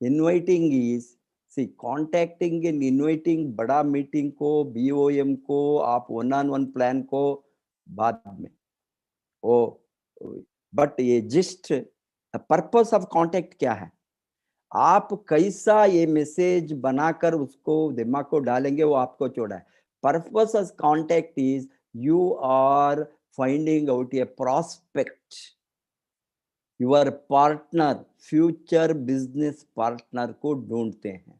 inviting is, see, contacting and inviting बड़ा मीटिंग को, BOM को, आप 1-on-1 प्लान को बाद में ओ, बट ये जस्ट पर्पस ऑफ कांटेक्ट क्या है, आप कैसा ये मैसेज बनाकर उसको दिमाग को डालेंगे वो आपको छोड़ा है। Purpose of contact is you are finding out a prospect, your partner, future business partner को ढूंढते हैं।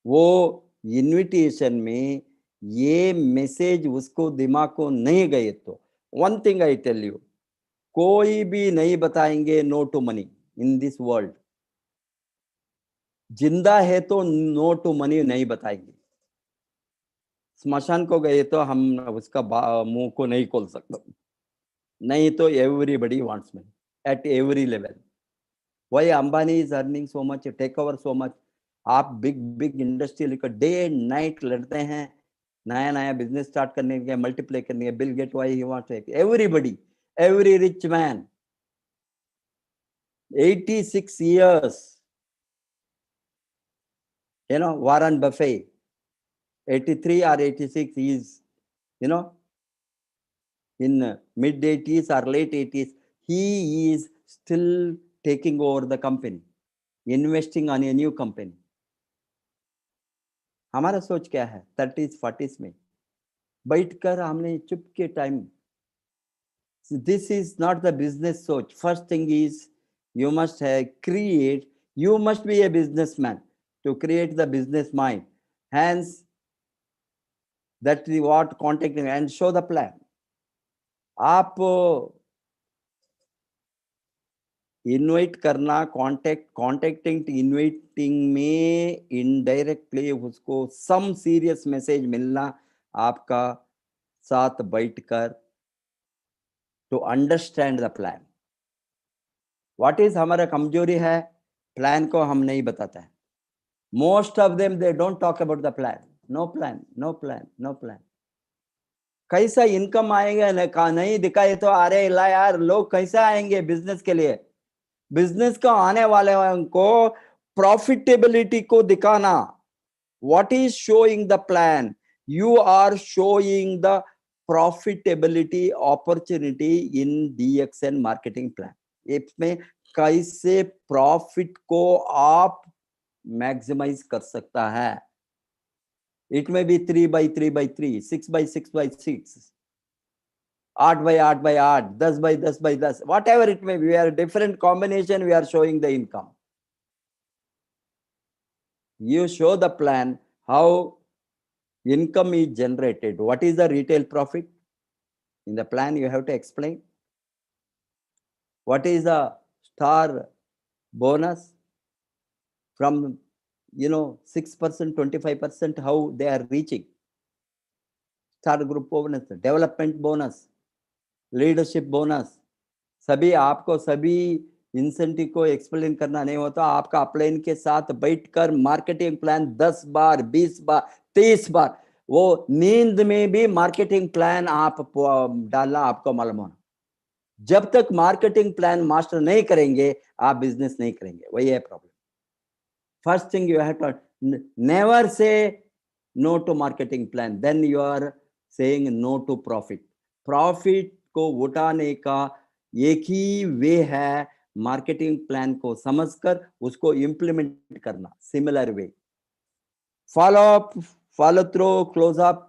वो इनविटेशन में ये मैसेज उसको दिमाग को नहीं गए तो one thing I tell you, कोई भी नहीं बताएंगे no to money in this world. जिंदा है तो नो टू मनी नहीं बताएंगे, स्मशान को गए तो हम उसका मुंह को नहीं खोल सकते, नहीं तो everybody wants money at every level. Why Ambani is earning so much, take over so much. आप बिग बिग इंडस्ट्री लेकर डे एंड नाइट लड़ते हैं, नया नया बिजनेस स्टार्ट करने के, मल्टीप्लाई करने के। Bill Gates why he wants everybody, every rich man, 86 years, you know, Warren Buffett, 83 or 86, he is, you know, in mid 80s or late 80s, he is still taking over the company, investing on a new company. हमारा सोच क्या है, 30s 40s में बैठकर हमने चुप के time, this is not the business search. First thing is you must create, you must be a businessman to create the business mind. Hence, that is what contacting and show the plan. आप इनवाइट करना, कॉन्टेक्टिंग इनवाइटिंग में इनडायरेक्टली उसको सम सीरियस मैसेज मिलना आपका साथ बैठकर to understand the plan. What is हमारा कमजोरी है, प्लान को हम नहीं बताते हैं। Most of them they don't talk about the plan. No plan, no plan, no plan. कैसा इनकम आएगा नहीं दिखाए तो अरे ला यार, लोग कैसा आएंगे बिजनेस के लिए। बिजनेस को आने वाले को प्रॉफिटेबिलिटी को दिखाना। What is showing the plan? You are showing the profitability opportunity in DXN marketing plan. इसमें कैसे प्रॉफिट को आप मैक्सिमाइज कर सकता है। इट में B 3x3x3, 6x6x6, 8x8x8, 10x10x10, whatever it may be, we are different combination, we are showing the income. You show the plan how income is generated. What is the retail profit? In the plan, you have to explain. What is the star bonus from, 6%, 25%, how they are reaching? Star group bonus, development bonus, leadership bonus. सभी आपको सभी इंसेंटिव को एक्सप्लेन करना नहीं होता। आपका अपलाइन के साथ बैठकर मार्केटिंग प्लान 10 बार, 20 बार, 30 बार, वो नींद में भी मार्केटिंग प्लान आप डालना आपको मालूम होना। जब तक मार्केटिंग प्लान मास्टर नहीं करेंगे आप बिजनेस नहीं करेंगे, वही है problem. First thing you have to never say no to marketing plan, then you are saying no to profit. Profit को उठाने का एक ही वे है मार्केटिंग प्लान को समझकर उसको इम्प्लीमेंट करना, similar way. Follow up, follow through, close up,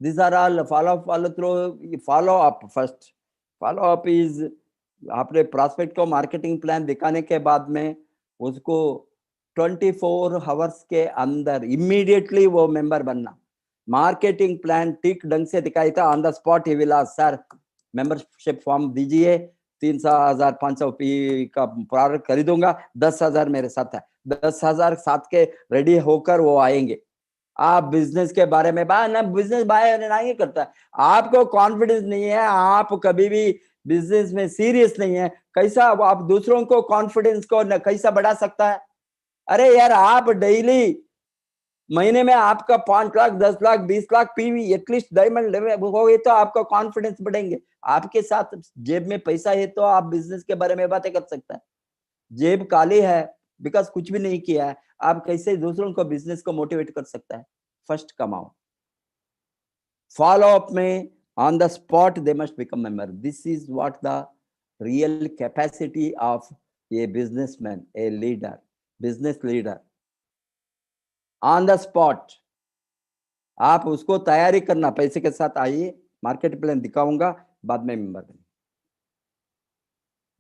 these are all follow through, follow up first. follow up is आपने प्रोस्पेक्ट को मार्केटिंग प्लान दिखाने के बाद में उसको 24 आवर्स के अंदर इमीडिएटली वो मेंबर बनना। मार्केटिंग प्लान ठीक ढंग से दिखाई था, on the spot he will ask, sir membership form दीजिए, 300,000-500 का प्रोडक्ट खरीदूंगा, 10,000 मेरे साथ है, 10,000 साथ के रेडी होकर वो आएंगे। आप बिजनेस के बारे में बिजनेस बाय नहीं करता, आपको कॉन्फिडेंस नहीं है, आप कभी भी बिजनेस में सीरियस नहीं है, कैसा आप दूसरों को कॉन्फिडेंस को कैसा बढ़ा सकता है? अरे यार, आप डेली महीने में आपका 5 lakh 10 lakh 20 lakh PV at least diamond हो गए तो आपका कॉन्फिडेंस बढ़ेंगे। आपके साथ जेब में पैसा है तो आप बिजनेस के बारे में बातें कर सकते हैं। जेब खाली है बिकॉज कुछ भी नहीं किया है, आप कैसे दूसरों को बिजनेस को मोटिवेट कर सकता है? फर्स्ट कमाओ, फॉलो अप में on the spot they must become member. This is what the real capacity of a businessman, a leader, business leader. On the spot आप उसको तैयारी करना, पैसे के साथ आइए, मार्केट प्लान दिखाऊंगा, बाद में मेंबर बनिए।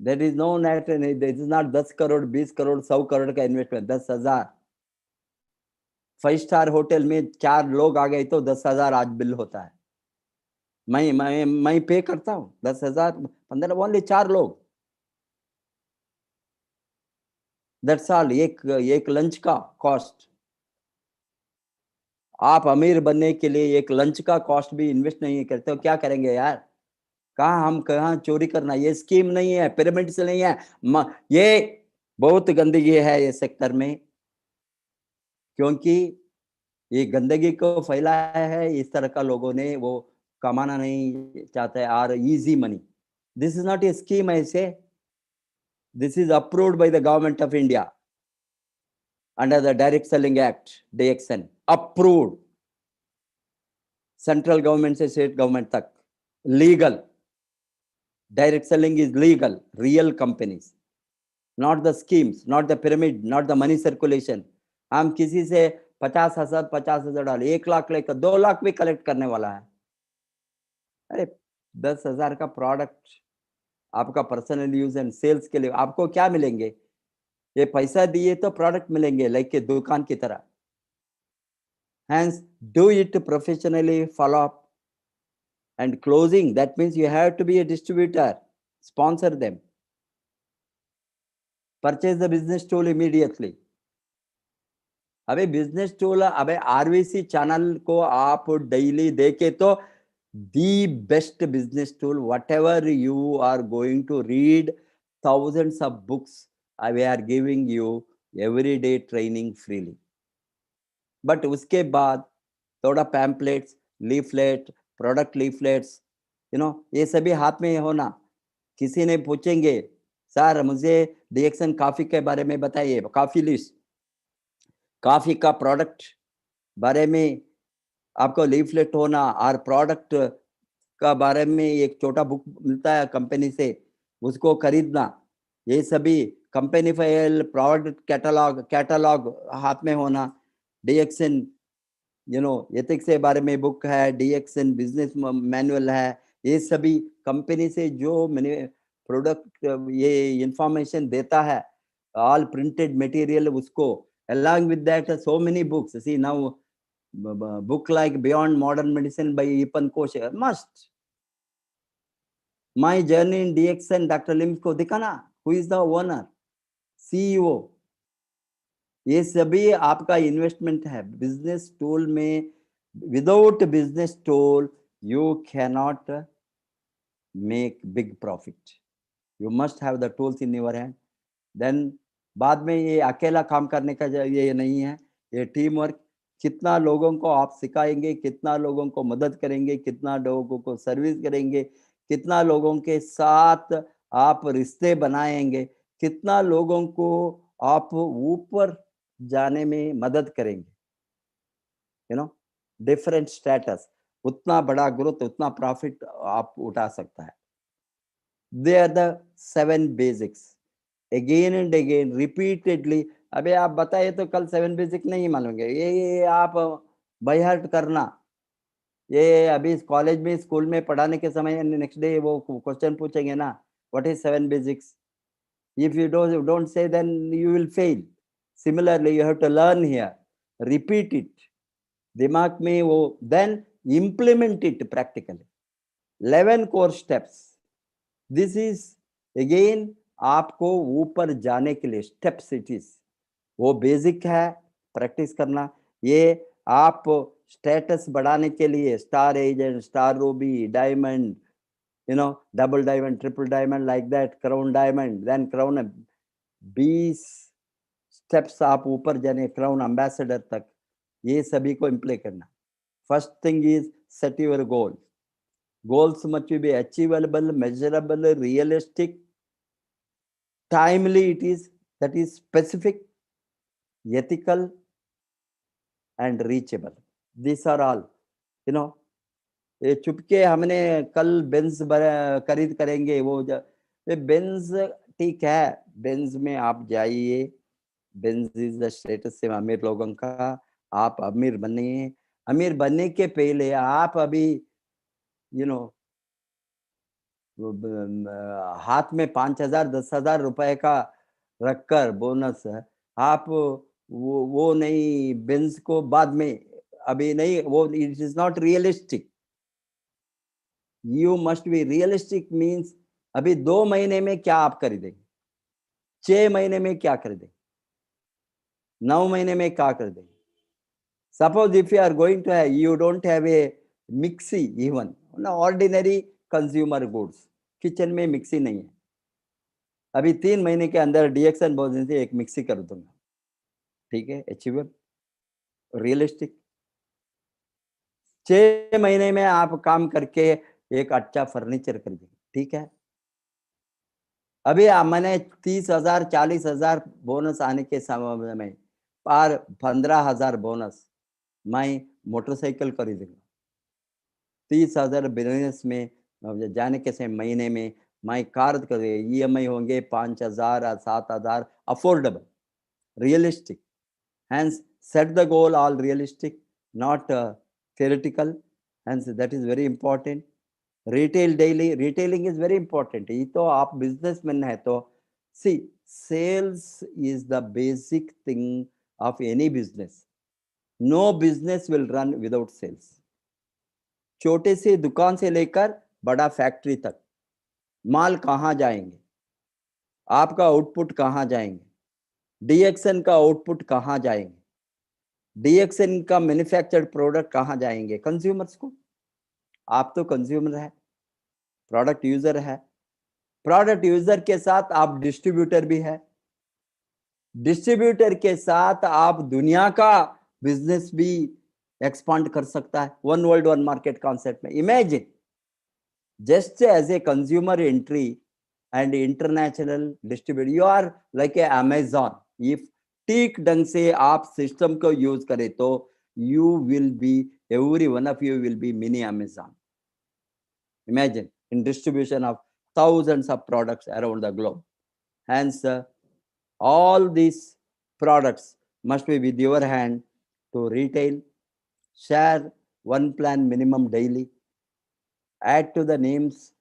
There is no net, this is not 10 crore 20 crore 100 crore का इन्वेस्टमेंट, 10,000। 5 स्टार होटल में 4 लोग आ गए तो 10,000 आज बिल होता है। मैं पे करता हूँ 10,000 15, ओनली 4 लोग, दैट्स ऑल। एक लंच का कॉस्ट। आप अमीर बनने के लिए एक लंच का कॉस्ट भी इन्वेस्ट नहीं करते हो, क्या करेंगे यार? कहाँ चोरी करना, ये स्कीम नहीं है, पिरामिड से नहीं है, ये बहुत गंदगी है ये सेक्टर में, क्योंकि ये गंदगी को फैलाया है इस तरह का लोगों ने, वो कमाना नहीं चाहते और easy money. This is not a scheme, ऐसे this is approved by the government of India under the direct selling act, DXN, approved, central government से स्टेट गवर्नमेंट तक legal. Direct selling is legal, real companies, not the schemes, not the pyramid, not the money circulation. हम किसी से 50,000 डाल 1 लाख लेकर 2 लाख भी कलेक्ट करने वाला है। अरे 10,000 का प्रोडक्ट आपका पर्सनल यूज एंड सेल्स के लिए आपको क्या मिलेंगे? ये पैसा दिए तो प्रोडक्ट मिलेंगे, लाइक के दुकान की तरह। Hence, do it professionally, follow up. And closing, that means you have to be a distributor, sponsor them, purchase the business tool immediately. अबे बिजनेस टूल, अबे RVC चैनल को आप डेली देखे तो the best business tool, whatever you are going to read, thousands of books, we are giving you everyday training freely. But उसके बाद थोड़ा पैम्पलेट्स, लीफलेट, प्रोडक्ट लीफलेट्स, ये सभी हाथ में होना। किसी ने पूछेंगे, सर मुझे DXN कॉफी के बारे में बताइए, कॉफी लिस्ट, कॉफी का प्रोडक्ट बारे में आपको लीफलेट होना, और प्रोडक्ट का बारे में एक छोटा बुक मिलता है कंपनी से, उसको खरीदना। ये सभी कंपनी फाइल, प्रोडक्ट कैटलॉग हाथ में होना। DXN एथिक्स के बारे में बुक है, DXN बिजनेस मैनुअल है। ये सभी कंपनी से जो मैंने प्रोडक्ट ये इंफॉर्मेशन देता है, ऑल प्रिंटेड मटेरियल, उसको along with that so many books. See now, book like Beyond Modern Medicine by Epan Kosh, must. My journey in DXN, Dr. Lim को दिखाना, who is the owner, CEO, ये सभी आपका इन्वेस्टमेंट है बिजनेस टूल में। Without business tool you cannot make big profit, you must have the tools in your hand. Then बाद में ये अकेला काम करने का ये नहीं है, ये टीम वर्क। कितना लोगों को आप सिखाएंगे, कितना लोगों को मदद करेंगे, कितना लोगों को सर्विस करेंगे, कितना लोगों के साथ आप रिश्ते बनाएंगे, कितना लोगों को आप ऊपर जाने में मदद करेंगे, डिफरेंट स्टेटस, उतना बड़ा ग्रोथ, उतना प्रॉफिट आप उठा सकता है। They are the 7 basics. Again and again, repeatedly. अबे आप बताइए तो कल 7 बेसिक नहीं मालूंगे, ये आप बाय हार्ट करना, ये अभी कॉलेज में स्कूल में पढ़ाने के समय नेक्स्ट डे वो क्वेश्चन पूछेंगे ना, what is 7 basics. If you don't say, then you will fail. Similarly, you have to learn here, repeat it, दिमाग में वो, then implement it practically. 11 core steps. This is again आपको ऊपर जाने के लिए steps it is. वो बेसिक है, प्रैक्टिस करना. ये आप स्टेटस बढ़ाने के लिए star agent, star Ruby, diamond, double diamond, triple diamond, like that, crown diamond, then crown 20 steps आप ऊपर जाने crown ambassador तक, ये सभी को इम्प्लीमेंट करना. First thing is set your goal. Goals must be achievable, measurable, realistic, timely. That is specific, ethical, and reachable. These are all, ये चुपके हमने कल बेंज खरीद करेंगे, वो बेंज ठीक है, बेंज में आप जाइए, बेंज इज द स्टेटस से अमीर लोगों का, आप अमीर बनिए. अमीर बनने के पहले आप अभी हाथ में 5,000 10,000 रुपए का रखकर बोनस, आप वो नहीं, बेंज को बाद में, अभी नहीं, वो it is not realistic. You must be realistic means अभी 2 महीने में क्या आप खरीदेंगे, 6 महीने में क्या खरीदेंगे, 9 महीने में क्या खरीदेंगे. Suppose if you are going to have, you don't have a mixie even, ordinary consumer goods, kitchen में मिक्सी नहीं है, अभी 3 महीने के अंदर डीएक्सन बोझन से एक मिक्सी कर दूंगा, ठीक है, अचीवेबल, रियलिस्टिक. 6 महीने में आप काम करके एक अच्छा फर्नीचर खरीदेंगे, ठीक है. अभी मैंने 30,000 40,000 बोनस आने के समय में 15,000 बोनस, मैं मोटरसाइकिल खरीदूंगा. 30,000 बिजनेस में जाने के समय महीने में मैं कार खरीदूंगा, EMI होंगे 5,000 7,000, affordable, realistic. Hence, set the goal all realistic, not theoretical. Hence, that is very important. Retail daily, retailing is very important. ये तो आप businessman है तो, see, sales is the basic thing of any business. No business will run without sales. छोटे से दुकान से लेकर बड़ा फैक्ट्री तक माल कहाँ जाएंगे, आपका आउटपुट कहाँ जाएंगे, डीएक्सन का आउटपुट कहाँ जाएंगे, डीएक्सन का मैन्युफैक्चर्ड प्रोडक्ट कहाँ जाएंगे, कंज्यूमर्स को. आप तो कंज्यूमर है, प्रोडक्ट यूजर है. प्रोडक्ट यूजर के साथ आप डिस्ट्रीब्यूटर भी है, डिस्ट्रीब्यूटर के साथ आप दुनिया का बिजनेस भी एक्सपांड कर सकता है. One world one market concept में imagine, just as a consumer entry and international distributor, you are like a Amazon. If ठीक ढंग से आप सिस्टम को यूज करें तो you will be, every one of you will be mini Amazon. Imagine in distribution of thousands of products around the globe. Hence, all these products must be with your hand to retail. Share one plan minimum daily. Add to the names.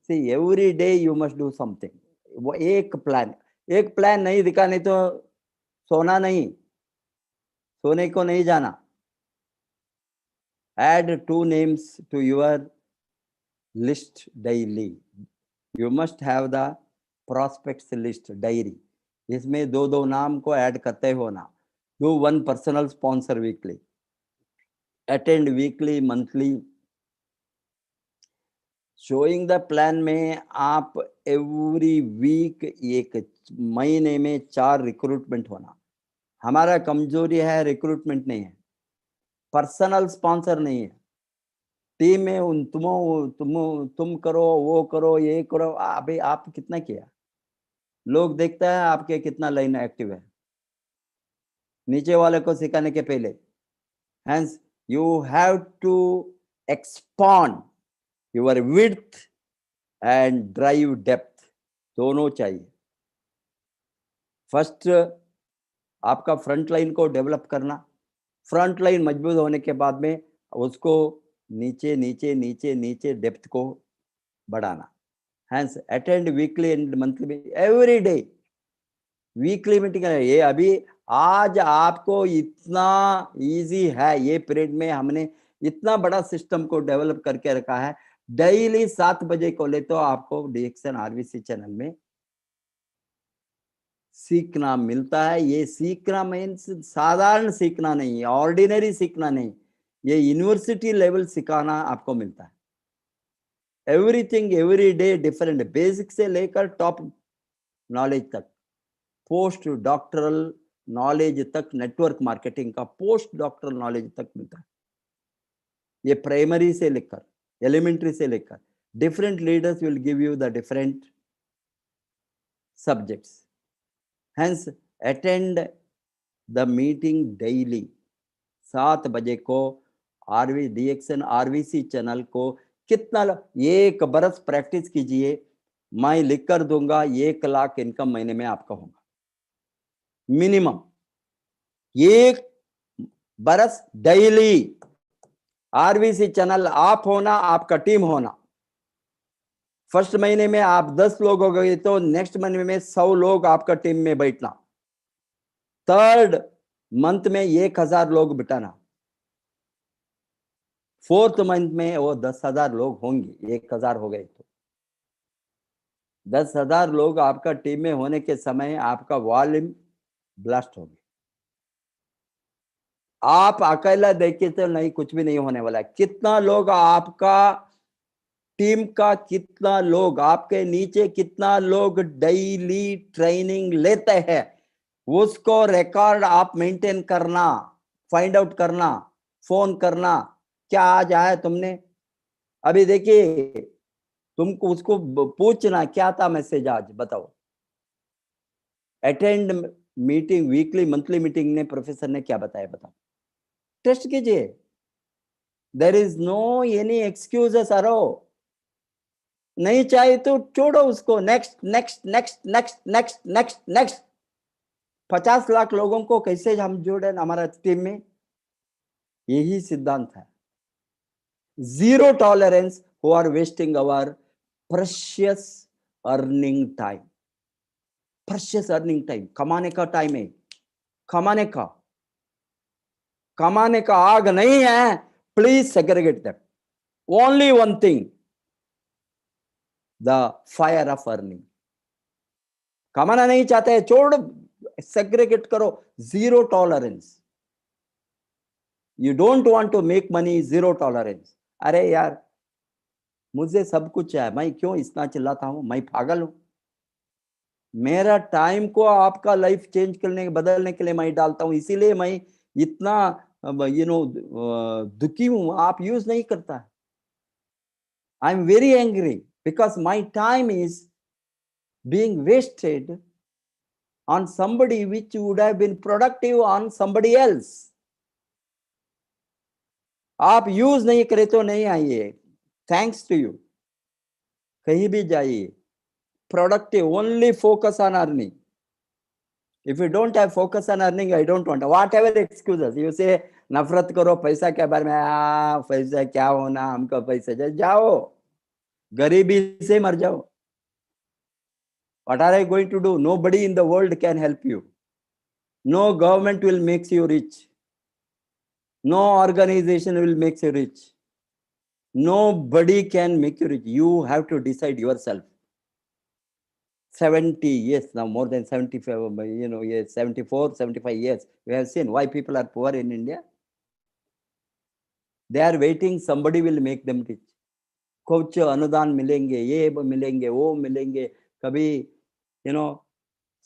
See, every day you must do something. वो एक प्लान नहीं दिखा, नहीं तो सोना नहीं, सोने को नहीं जाना. Add 2 names to your list daily. You must have the prospects list diary. इसमें 2 नाम को ऐड करते हो ना. Do 1 personal sponsor weekly. Attend weekly, monthly. Showing the plan में आप every week, एक महीने में 4 रिक्रूटमेंट होना. हमारा कमजोरी है रिक्रूटमेंट नहीं है, पर्सनल स्पॉन्सर नहीं है. टीम में तुम करो, वो करो, ये करो. अभी आप कितना किया, लोग देखता है आपके कितना लाइन एक्टिव है, नीचे वाले को सिखाने के पहले. Hence, you have to expand your width and drive depth दोनों चाहिए। फर्स्ट आपका फ्रंट लाइन को डेवलप करना, फ्रंट लाइन मजबूत होने के बाद में उसको नीचे नीचे नीचे नीचे डेप्थ को बढ़ाना। Hence attend weekly and monthly में एवरी डे वीकली मीटिंग है। ये अभी आज आपको इतना इजी है, ये पीरियड में हमने इतना बड़ा सिस्टम को डेवलप करके रखा है। डेली 7 बजे को ले तो आपको डीएक्सन आरवीसी चैनल में सीखना मिलता है। ये सीखना मीन्स साधारण सीखना नहीं है, ऑर्डिनरी सीखना नहीं, ये यूनिवर्सिटी लेवल सिखाना आपको मिलता है। Everything every day different, basic से लेकर टॉप नॉलेज तक, पोस्ट डॉक्टरल नॉलेज तक, नेटवर्क मार्केटिंग का पोस्ट डॉक्टरल नॉलेज तक मिलता है। ये प्राइमरी से लेकर एलिमेंट्री से लेकर different leaders will give you the different subjects. Hence, attend the meeting daily। 7 बजे को आरवी डीएक्सन आरवीसी चैनल को कितना 1 बरस प्रैक्टिस कीजिए, मैं लिख कर दूंगा 1 लाख इनकम महीने में आपका होगा मिनिमम। 1 बरस डेली आरवीसी चैनल आप होना, आपका टीम होना। फर्स्ट महीने में आप 10 लोग हो गए तो नेक्स्ट महीने में 100 लोग आपका टीम में बैठना। थर्ड मंथ में 1000 लोग बिठाना। फोर्थ मंथ में वो 10,000 लोग होंगे। 1000 हो गए तो 10,000 लोग आपका टीम में होने के समय आपका वॉल्यूम ब्लास्ट होगी। आप अकेला देखे तो नहीं, कुछ भी नहीं होने वाला है। कितना लोग आपका टीम का, कितना लोग आपके नीचे, कितना लोग डेली ट्रेनिंग लेते हैं, उसको रिकॉर्ड आप मेंटेन करना, फाइंड आउट करना, फोन करना, क्या आज आया तुमने। अभी देखिए तुमको उसको पूछना क्या था मैसेज आज, बताओ। Attend meeting weekly monthly meeting ने प्रोफेसर ने क्या बताया, बताओ। टेस्ट कीजिए। There is no any excuses अरो। नहीं चाहिए तो छोड़ो उसको। Next next next next next next next 50 lakh लोगों को कैसे हम जोड़े हमारा टीम में, यही सिद्धांत है। Zero tolerance who are wasting our precious earning time. Precious earning time, कमाने का टाइम है, कमाने का आग नहीं है। Please segregate that. Only one thing, the fire of earning. कमाना नहीं चाहते हैं, छोड़, सेग्रीगेट करो। Zero tolerance. You don't want to make money, zero tolerance. अरे यार मुझे सब कुछ है, मैं क्यों इतना चिल्लाता हूं, मैं पागल हूं। मेरा टाइम को आपका लाइफ चेंज करने, बदलने के लिए मैं डालता हूं, इसीलिए मैं इतना दुखी हूं। आप यूज नहीं करता। I am very angry because my time is being wasted on somebody which would have been productive on somebody else। आप यूज नहीं करे तो नहीं आइए। Thanks to you. कहीं भी जाइए, productive, only focus on earning. If you don't have focus on earning, I don't want whatever excuses you say. नफरत करो पैसा के बारे में, पैसा क्या होना, हमको पैसा जाओ, गरीबी से मर जाओ। What are you going to do? Nobody in the world can help you. No government will make you rich. No organization will make you rich. Nobody can make you rich. You have to decide yourself. 70 years now, more than 75, years, 74, 75 years. We have seen why people are poor in India. They are waiting, somebody will make them rich. कुछ अनुदान मिलेंगे, ये मिलेंगे, वो मिलेंगे, कभी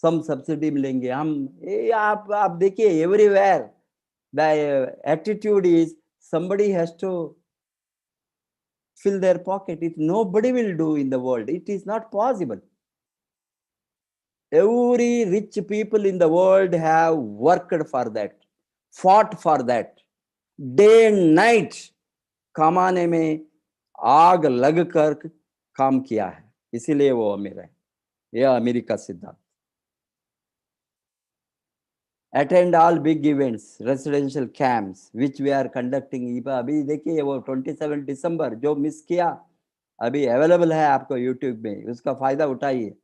सम सब्सिडी मिलेंगे। आप देखिए everywhere the attitude is somebody has to fill their pocket. It nobody will do in the world. It is not possible. Every rich people in the world have worked for that, fought for that, day and night। कमाने में आग लगकर काम किया है, इसीलिए वो अमीर है। यह अमीरी का सिद्धांत। Attend all big events, residential camps, which we are conducting. अभी देखिए वो 27 दिसंबर जो मिस किया, अभी अवेलेबल है आपको यूट्यूब में, उसका फायदा उठाइए।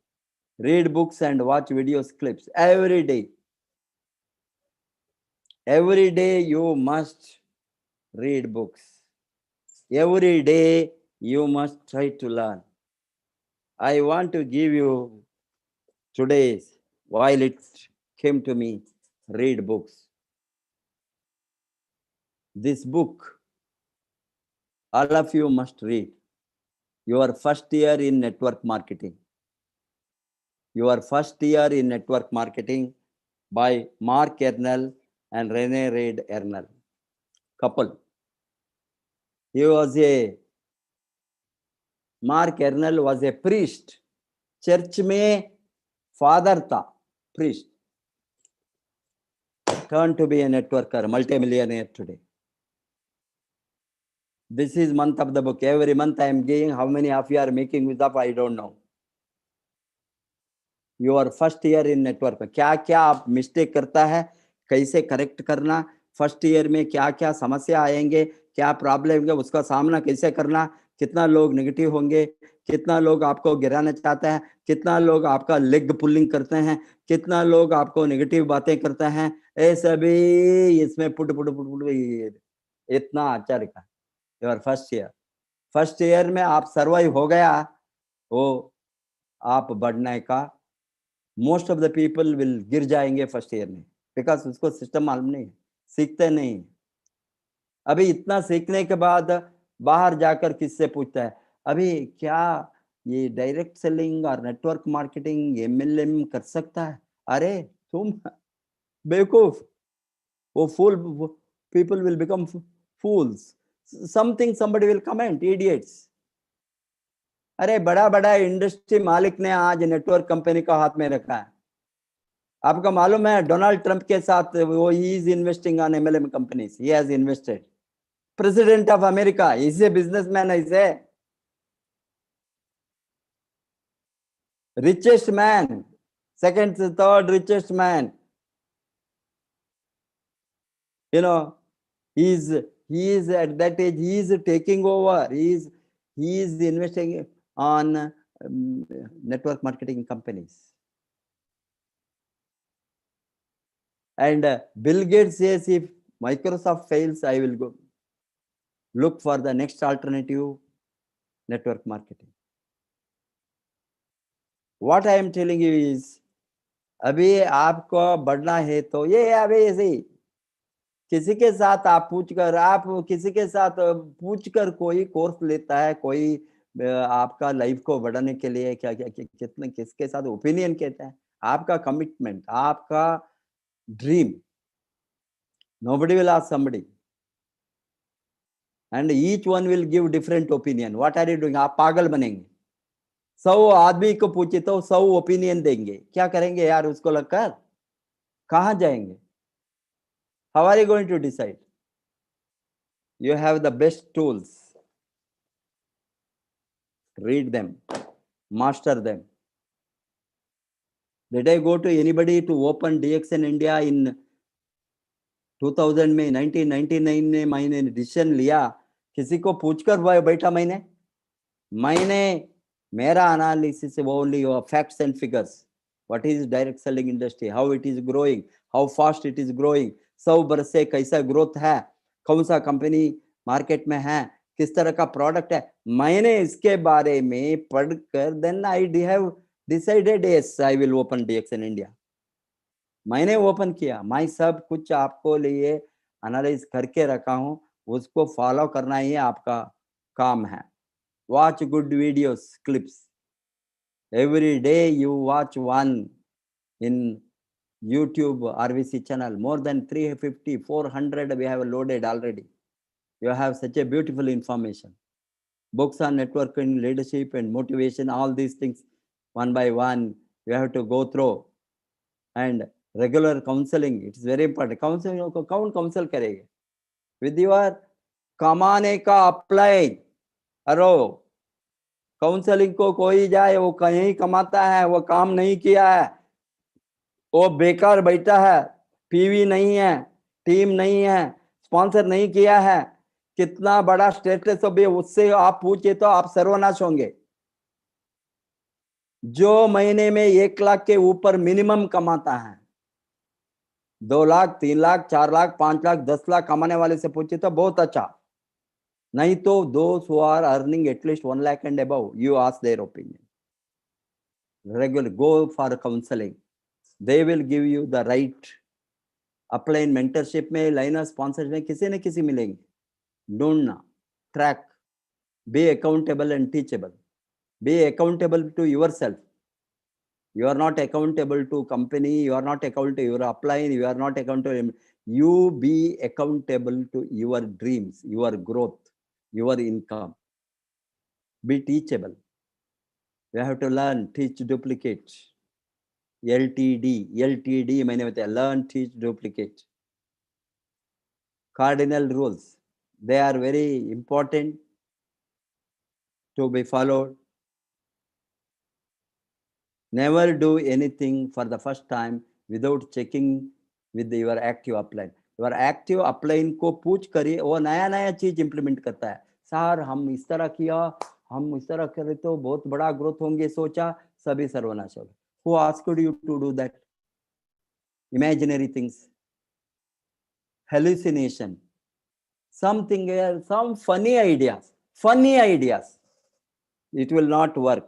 Read books and watch videos clips every day. Every day you must read books. Every day you must try to learn. I want to give you today's, while it came to me, read books. This book, all of you must read. Your first year in network marketing. Your first year in network marketing by Mark Ernell and Rene Reid Ernell. Couple. Mark Ernell was a priest. Church में father था, priest. Turned to be a networker, multi-millionaire today. This is month of the book. Every month I am giving. How many of you are making use of? I don't know. Your first year in network में क्या क्या आप मिस्टेक करता है, कैसे करेक्ट करना, फर्स्ट ईयर में क्या क्या समस्या आएंगे, क्या प्रॉब्लम होंगे, उसका सामना कैसे करना, कितना लोग नेगेटिव होंगे, कितना लोग आपको गिराना चाहते हैं, कितना लोग आपका लेग पुलिंग करते हैं, कितना लोग आपको नेगेटिव बातें करते हैं, ये सभी इसमें पुट पुट पुट पुट इतना आचार्य का। योर फर्स्ट ईयर में आप सर्वाइव हो गया, वो आप बढ़ने का। Most of the people will गिर जाएंगे फर्स्ट ईयर में, बिकॉज उसको सिस्टम मालूम नहीं, सीखते नहीं। अभी इतना सीखने के बाद बाहर जाकर किससे पूछता है, अभी क्या ये डायरेक्ट सेलिंग और नेटवर्क मार्केटिंग MLM कर सकता है? अरे तुम बेवकूफ, वो fool, people will become fools, something somebody will comment, idiots. अरे बड़ा बड़ा इंडस्ट्री मालिक ने आज नेटवर्क कंपनी का हाथ में रखा है। आपको मालूम है डोनाल्ड ट्रंप के साथ वो he is investing on MLM companies, he has invested. President of America is a businessman, is a richest man, second, third richest man. You know, he is at that age, he is taking over, he is investing on network marketing companies. And Bill Gates says, if Microsoft fails, I will go look for the next alternative, network marketing. What I am telling you is, अभी आपको बढ़ना है तो ये अभी ऐसे किसी के साथ आप किसी के साथ पूछकर कोई कोर्स लेता है, कोई आपका लाइफ को बढ़ाने के लिए क्या क्या कितने किसके साथ ओपिनियन कहता है, आपका कमिटमेंट, आपका dream, nobody will ask somebody and each one will give different opinion. What are you doing? आप पागल बनेंगे। 100 आदमी को पूछे तो 100 ओपिनियन देंगे, क्या करेंगे यार उसको लगकर, कहां जाएंगे? How are you going to decide? You have the best tools, read them, master them. Did I go to anybody to open DXN India in 2000 में 1999 में मैंने डिसीजन लिया, किसी को पूछकर बैठा मैंने मेरा analysis only facts and figures, what is direct selling industry, how it is growing, how fast it is growing, 100 बरस से कैसा ग्रोथ है, कौन सा कंपनी मार्केट में है, किस तरह का प्रोडक्ट है, मैंने इसके बारे में पढ़कर then I have decided yes I will open DXN India. मैंने ओपन किया, मैं सब कुछ आपको लिए एनालाइज करके रखा हूं, उसको फॉलो करना ही आपका काम है। Watch good videos, clips. Every day you watch one in YouTube RVC channel. More than 350, 400 we have loaded already. You have such a beautiful information. Books on networking, leadership and motivation, all these things one by one you have to go through. And regular counseling, it is very important. Counseling, कौन counsel करेगा? With your कमाने का apply करो, काउंसलिंग को कोई जाए, वो कहीं कमाता है, वो काम नहीं किया है, वो बेकार बैठा है, पीवी नहीं है, टीम नहीं है, स्पॉन्सर नहीं किया है, कितना बड़ा स्टेटस हो भी, उससे आप पूछे तो आप सर्वनाश होंगे। जो महीने में 1 लाख के ऊपर मिनिमम कमाता है, 2 लाख, 3 लाख, 4 लाख, 5 लाख, 10 लाख कमाने वाले से पूछे तो बहुत अच्छा। नहीं तो those who are earning at least 1 lakh and above, you ask their opinion. Regular, go for counseling. They will give you the right. Upline mentorship में, लाइनर स्पॉन्सर में किसी न किसी मिलेंगे। ढूंढना, track, be accountable and teachable, be accountable to yourself. You are not accountable to company, you are not accountable, you are applying, you are not accountable. You be accountable to your dreams, your growth, your income. Be teachable. You have to learn, teach, duplicate. LTD मैंने बताया, learn, teach, duplicate. Cardinal rules, they are very important to be followed. Never do anything for the first time without checking with your active upline. Your active upline को पूछ करिए, वो नया नया चीज इंप्लीमेंट करता है। सर हम इस तरह किया, हम इस तरह करें तो बहुत बड़ा ग्रोथ होंगे, सोचा, सभी सर्वनाश हो गए। Who asked you to do that? Imaginary things, hallucination, something else, some funny ideas. It will not work.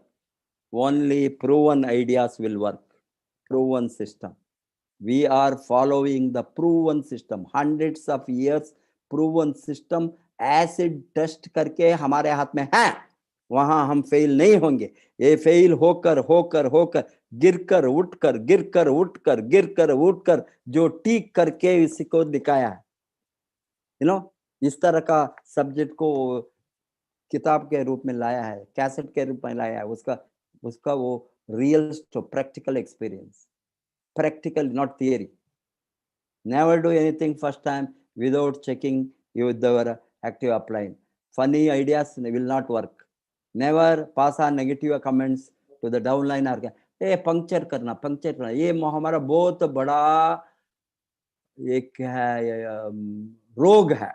Only proven ideas will work. Proven system. We are following the proven system. Hundreds of years proven system. Acid test करके हमारे हाथ में है, वहां हम फेल नहीं होंगे। ये फेल होकर होकर होकर गिरकर उठकर जो टीक करके इसको दिखाया है, इस तरह का सब्जेक्ट को किताब के रूप में लाया है, कैसेट के रूप में लाया है। उसका वो real practical experience, practical, not theory. Never do anything first time without checking with your active upline. Funny ideas will not work. Never pass on negative comments to the downline or puncture करना, ये हमारा बहुत बड़ा एक है रोग है।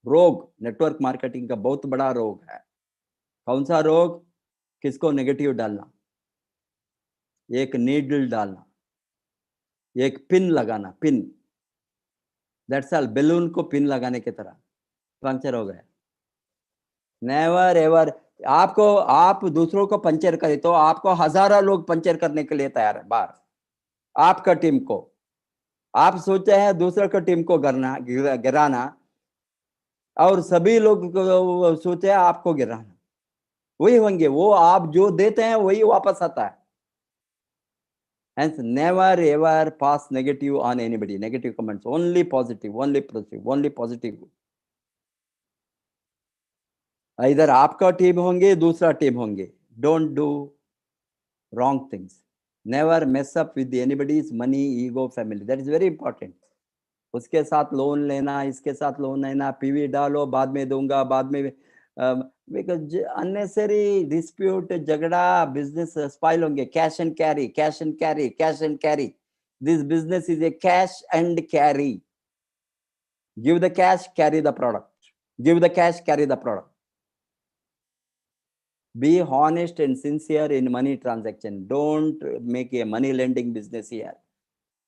रोग नेटवर्क मार्केटिंग का बहुत बड़ा रोग है। कौन सा रोग? किसको नेगेटिव डालना, एक नीडल डालना, एक पिन लगाना, पिन, दैट्स ऑल। बैलून को पिन लगाने की तरह पंक्चर हो गया। Never ever. आप दूसरों को पंचर करें तो आपको हजारों लोग पंचर करने के लिए तैयार है बाहर, आपका टीम को। आप सोचते हैं दूसरों का टीम को गिराना, और सभी लोग सोचे आपको गिराना। वही होंगे, वो आप जो देते हैं वही वापस आता है। Hence, never ever pass negative on anybody, negative comments, only positive, only positive. Either आपका टीम होंगे, दूसरा टीम होंगे। Don't do wrong things. Never mess up with anybody's money, ego, family. That is very important. उसके साथ लोन लेना, इसके साथ लोन लेना, पीवी डालो, बाद में दूंगा, बाद में because unnecessary dispute, झगड़ा, business spoil होंगे। Cash and carry. This business is a cash and carry. Give the cash, carry the product. Give the cash, carry the product. Be honest and sincere in money transaction. Don't make a money lending business here.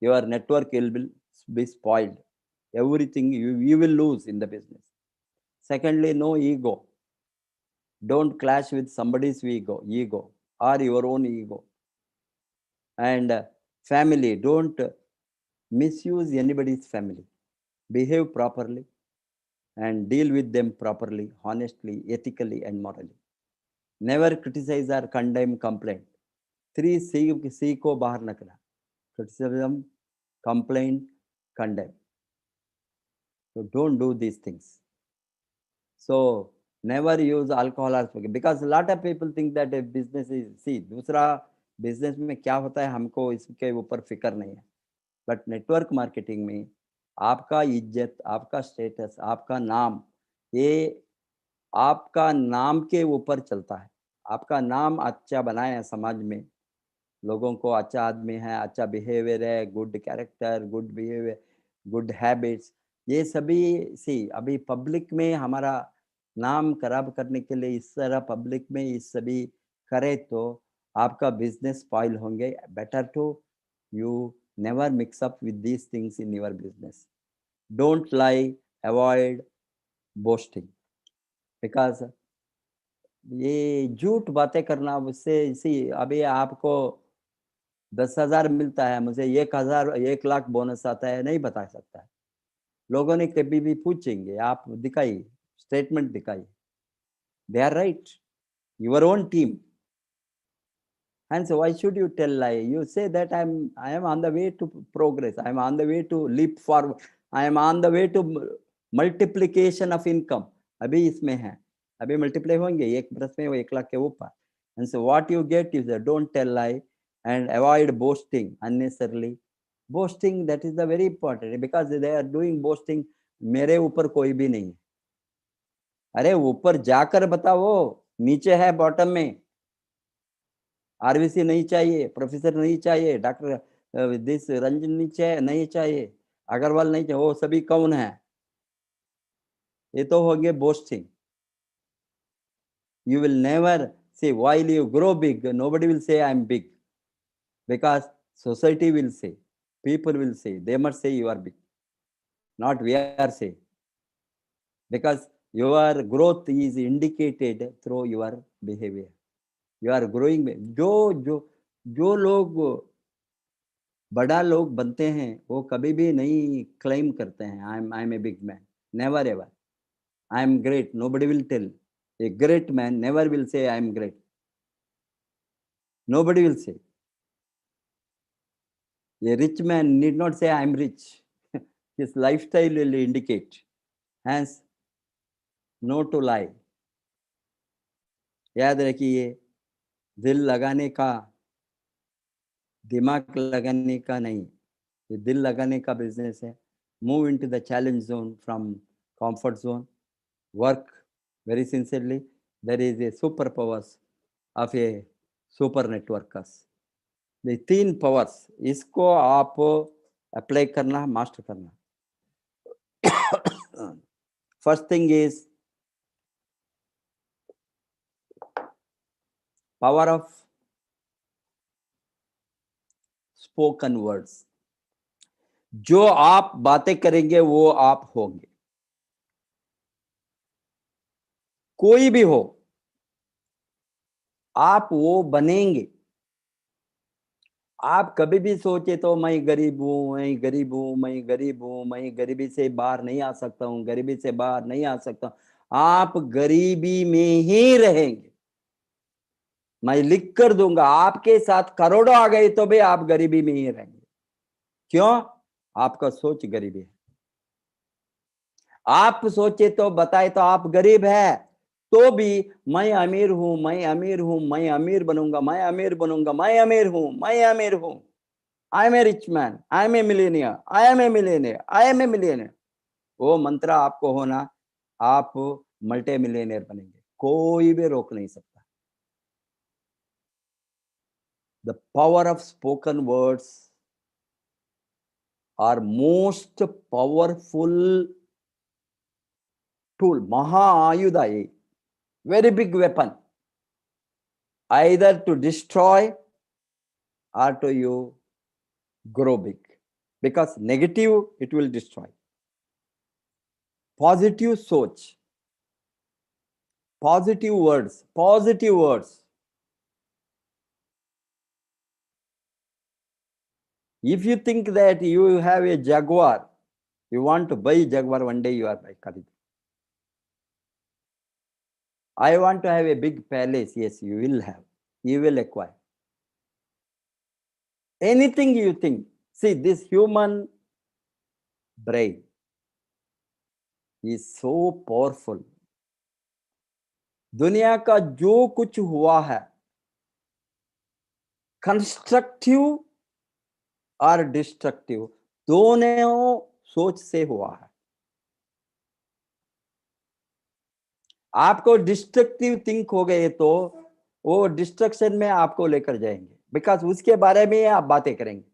Your network will be spoiled. Everything you will lose in the business. Secondly, no ego. Don't clash with somebody's ego or your own ego. And family, don't misuse anybody's family. Behave properly and deal with them properly, honestly, ethically, and morally. Never criticize or condemn complaint. 3 C को बाहर रखना. Criticism, complaint, condemn. So don't do these things. So never use alcohol or smoking, because a lot of people think that a business is, see, दूसरा बिजनेस में क्या होता है हमको इसके ऊपर फिक्र नहीं है, बट नेटवर्क मार्केटिंग में आपका इज्जत, आपका स्टेटस, आपका नाम, ये आपका नाम के ऊपर चलता है, आपका नाम अच्छा बनाए समाज में, लोगों को अच्छा आदमी है, अच्छा बिहेवियर है, good character, good behaviour, good habits, ये सभी सी अभी पब्लिक में हमारा नाम खराब करने के लिए इस तरह पब्लिक में इस सभी करे तो आपका बिजनेस स्पॉइल होंगे. Better to you never mix up with these things in your business. Don't lie, avoid boasting, because ये झूठ बातें करना उससे इसी अभी आपको 10,000 मिलता है, मुझे 1,000 1,00,000 बोनस आता है, नहीं बता सकता है. लोगों ने कभी भी पूछेंगे, आप दिखाइए, स्टेटमेंट दिखाइए. They are right, your own team. Hence, why should you tell lie? You say that I am on the way to progress. I am on the way to leap forward. I am on the way to multiplication of income. अभी इसमें है, अभी मल्टीप्लाई होंगे 1 बरस में वो 1,00,000 के ऊपर. And so what you get is that don't tell lie and avoid boasting unnecessarily. Boasting, that is the very important, because they are doing boasting. मेरे ऊपर कोई भी नहीं है. अरे ऊपर जाकर बताओ, नीचे है बॉटम में. आरबीसी नहीं चाहिए, प्रोफेसर नहीं चाहिए, डॉक्टर दिस रंजन नहीं चाहिए, अग्रवाल नहीं चाहिए, वो सभी कौन है? ये तो हो गए boasting. You will never say, while you grow big, nobody will say I am big, because society will say, people will say, they must say you are big, not we are saying, because your growth is indicated through your behavior. You are growing. जो लोग बड़ा लोग बनते हैं वो कभी भी नहीं क्लेम करते हैं I am a big man. Never ever. I am great, nobody will tell. A great man never will say I am great. Nobody will say. A rich man need not say I am rich. His lifestyle will indicate. Hence, no to lie. याद रखिए, दिल लगाने का, दिमाग लगाने का नहीं, ये दिल लगाने का बिजनेस है. Move into the challenge zone from comfort zone. Work very sincerely. There is a superpowers of a super networkers. ये 3 पावर्स, इसको आप अप्लाई करना, मास्टर करना. First thing is power of spoken words. जो आप बातें करेंगे वो आप होंगे. कोई भी हो, आप वो बनेंगे. आप कभी भी सोचे तो मैं गरीब हूं, मैं गरीब हूं, मैं गरीब हूं, मैं गरीबी से बाहर नहीं आ सकता हूं, गरीबी से बाहर नहीं आ सकता. आप गरीबी में ही रहेंगे. मैं लिख कर दूंगा, आपके साथ करोड़ों आ गए तो भी आप गरीबी में ही रहेंगे. क्यों? आपका सोच गरीबी है. आप सोचे तो बताए तो आप गरीब है, तो भी मैं अमीर हूं, मैं अमीर हूं, मैं अमीर बनूंगा, मैं अमीर बनूंगा, मैं अमीर हूं, मैं अमीर हूं. I am a rich man, I am a millionaire, I am a millionaire, I am a millionaire. वो मंत्र आपको होना, आप मल्टी मिलियनियर बनेंगे. कोई भी रोक नहीं सकता. The power of spoken words are most powerful tool. महाआयुध है, very big weapon, either to destroy or to you grow big. Because negative, it will destroy. Positive सोच, positive words, positive words. If you think that you have a Jaguar, you want to buy Jaguar, one day you are buying. I want to have a big palace. Yes, you will have. You will acquire. Anything you think. See, this human brain is so powerful. दुनिया का जो कुछ हुआ है, कंस्ट्रक्टिव और डिस्ट्रक्टिव, दोनों सोच से हुआ है. आपको डिस्ट्रक्टिव थिंक हो गए तो वो डिस्ट्रक्शन में आपको लेकर जाएंगे, बिकॉज उसके बारे में आप बातें करेंगे।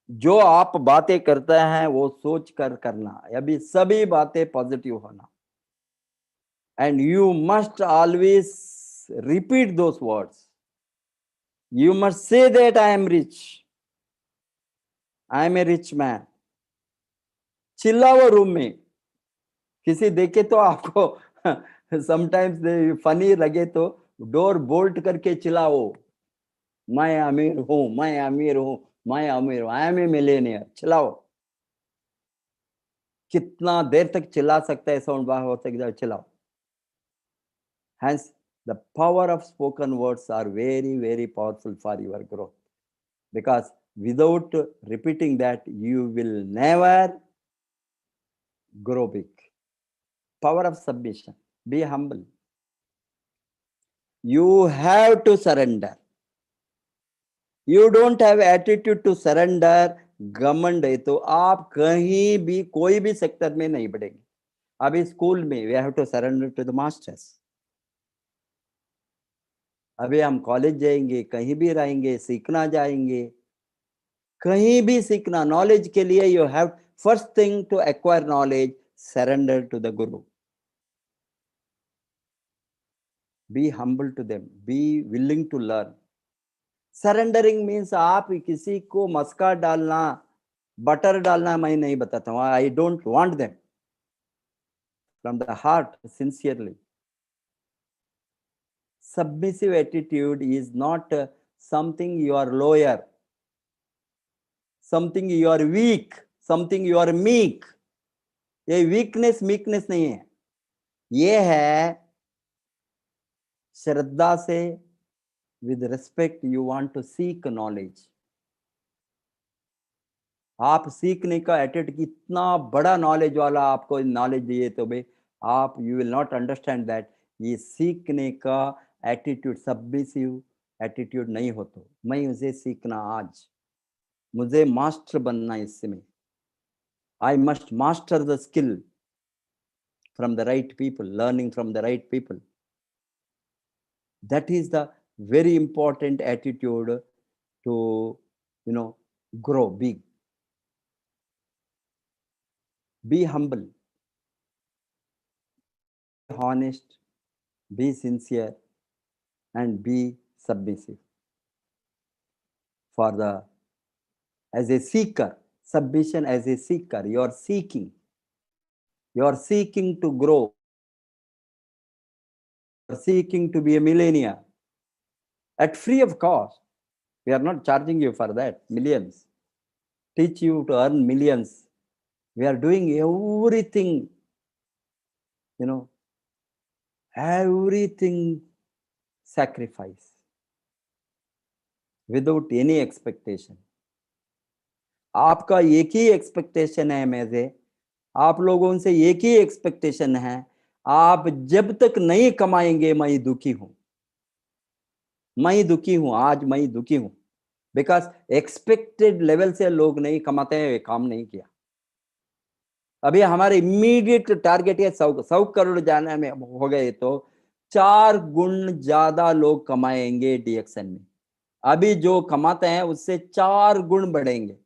जो आप बातें करते हैं वो सोच कर करना, अभी सभी बातें पॉजिटिव होना। And you must always repeat those words. You must say that I am rich, I am a rich man. चिल्लाओ रूम में, किसी देखे तो आपको समटाइम्स फनी लगे तो डोर बोल्ट करके चिल्लाओ, मैं अमीर हूं, मैं अमीर हूं, मैं अमीर हूं, आई एम ए मिलियनियर। चिल्लाओ, कितना देर तक चिल्ला सकता है, साउंड बाहर हो सकता है, चिल्लाओ। Hence, the power of spoken words are very, very powerful for your growth. Because without repeating that, you will never grow big. Power of submission. Be humble. You have to surrender. You don't have attitude to surrender, घमंड है तो आप कहीं भी कोई भी सेक्टर में नहीं बढ़ेंगे। अभी स्कूल में we have to surrender to the masters. अभी हम कॉलेज जाएंगे, कहीं भी रहेंगे, सीखना जाएंगे, कहीं भी सीखना, नॉलेज के लिए you have first thing to acquire knowledge, surrender to the guru. Be humble to them, be willing to learn. Surrendering means आप किसी को मस्का डालना, बटर डालना मैं नहीं बताता हूँ। आई don't want them, from the heart, sincerely. Submissive attitude is not something you are lower, something you are weak, something you are meek. ये वीकनेस मीकनेस नहीं है, ये है श्रद्धा से, with respect you want to seek knowledge. आप सीखने का एटीट्यूड, कितना बड़ा नॉलेज वाला आपको नॉलेज दिए तो भाई आप, you will not understand that ये सीखने का एटीट्यूड सबमिसिव एटीट्यूड नहीं हो। तो मैं उसे सीखना, आज मुझे मास्टर बनना इसमें, I must master the skill from the right people, learning from the right people. That is the very important attitude to grow big. Be humble, be honest, be sincere, and be submissive. For the, as a seeker, submission as a seeker, you are seeking to grow, you are seeking to be a millionaire at free of cost. We are not charging you for that, millions, teach you to earn millions. We are doing everything, everything sacrifice without any expectation. आपका एक ही एक्सपेक्टेशन है में से, आप लोगों से एक ही एक्सपेक्टेशन है, आप जब तक नहीं कमाएंगे मैं दुखी हूं, मैं दुखी हूं, आज मैं दुखी हूं। बिकॉज एक्सपेक्टेड लेवल से लोग नहीं कमाते हैं, काम नहीं किया। अभी हमारे इमीडिएट टारगेट है 100 करोड़ जाने में हो गए तो 4 गुण ज्यादा लोग कमाएंगे डीएक्सन में। अभी जो कमाते हैं उससे 4 गुण बढ़ेंगे।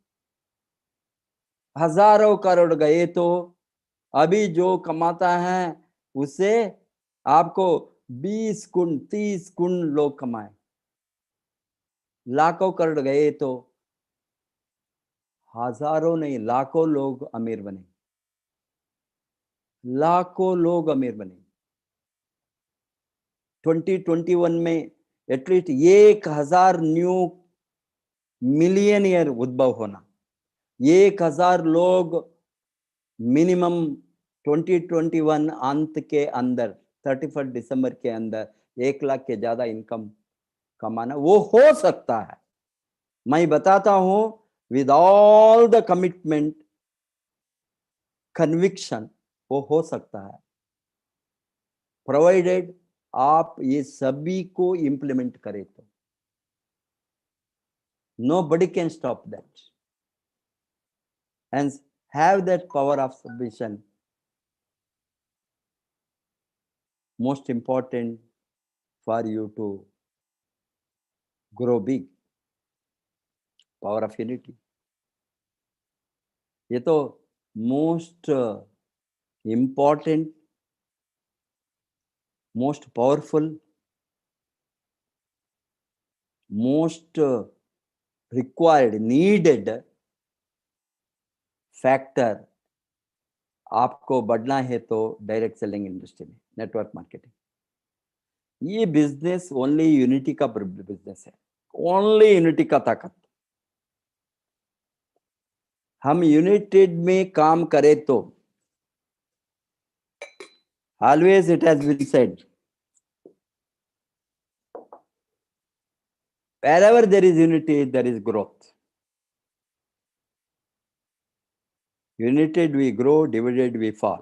हजारों करोड़ गए तो अभी जो कमाता है उससे आपको 20 गुण 30 गुण लोग कमाए। लाखों करोड़ गए तो हजारों नहीं लाखों लोग अमीर बने, लाखों लोग अमीर बने। 2021 में एटलीस्ट 1000 न्यू मिलियनियर उद्भव होना, 1000 लोग मिनिमम 2021 अंत के अंदर 31 दिसंबर के अंदर 1 लाख के ज्यादा इनकम कमाना, वो हो सकता है। मैं बताता हूं with all the commitment, conviction, वो हो सकता है, प्रोवाइडेड आप ये सभी को इंप्लीमेंट करें तो। Nobody can stop that. And have that power of submission. Most important, for you to grow big. Power of unity. ये तो most important, most powerful, most required, needed factor आपको बढ़ना है तो डायरेक्ट सेलिंग इंडस्ट्री में, नेटवर्क मार्केटिंग। ये बिजनेस ओनली यूनिटी का बिजनेस है, ओनली यूनिटी का ताकत। हम यूनाइटेड में काम करें तो always it has been said, wherever there is unity there is growth. United we grow, divided we fall.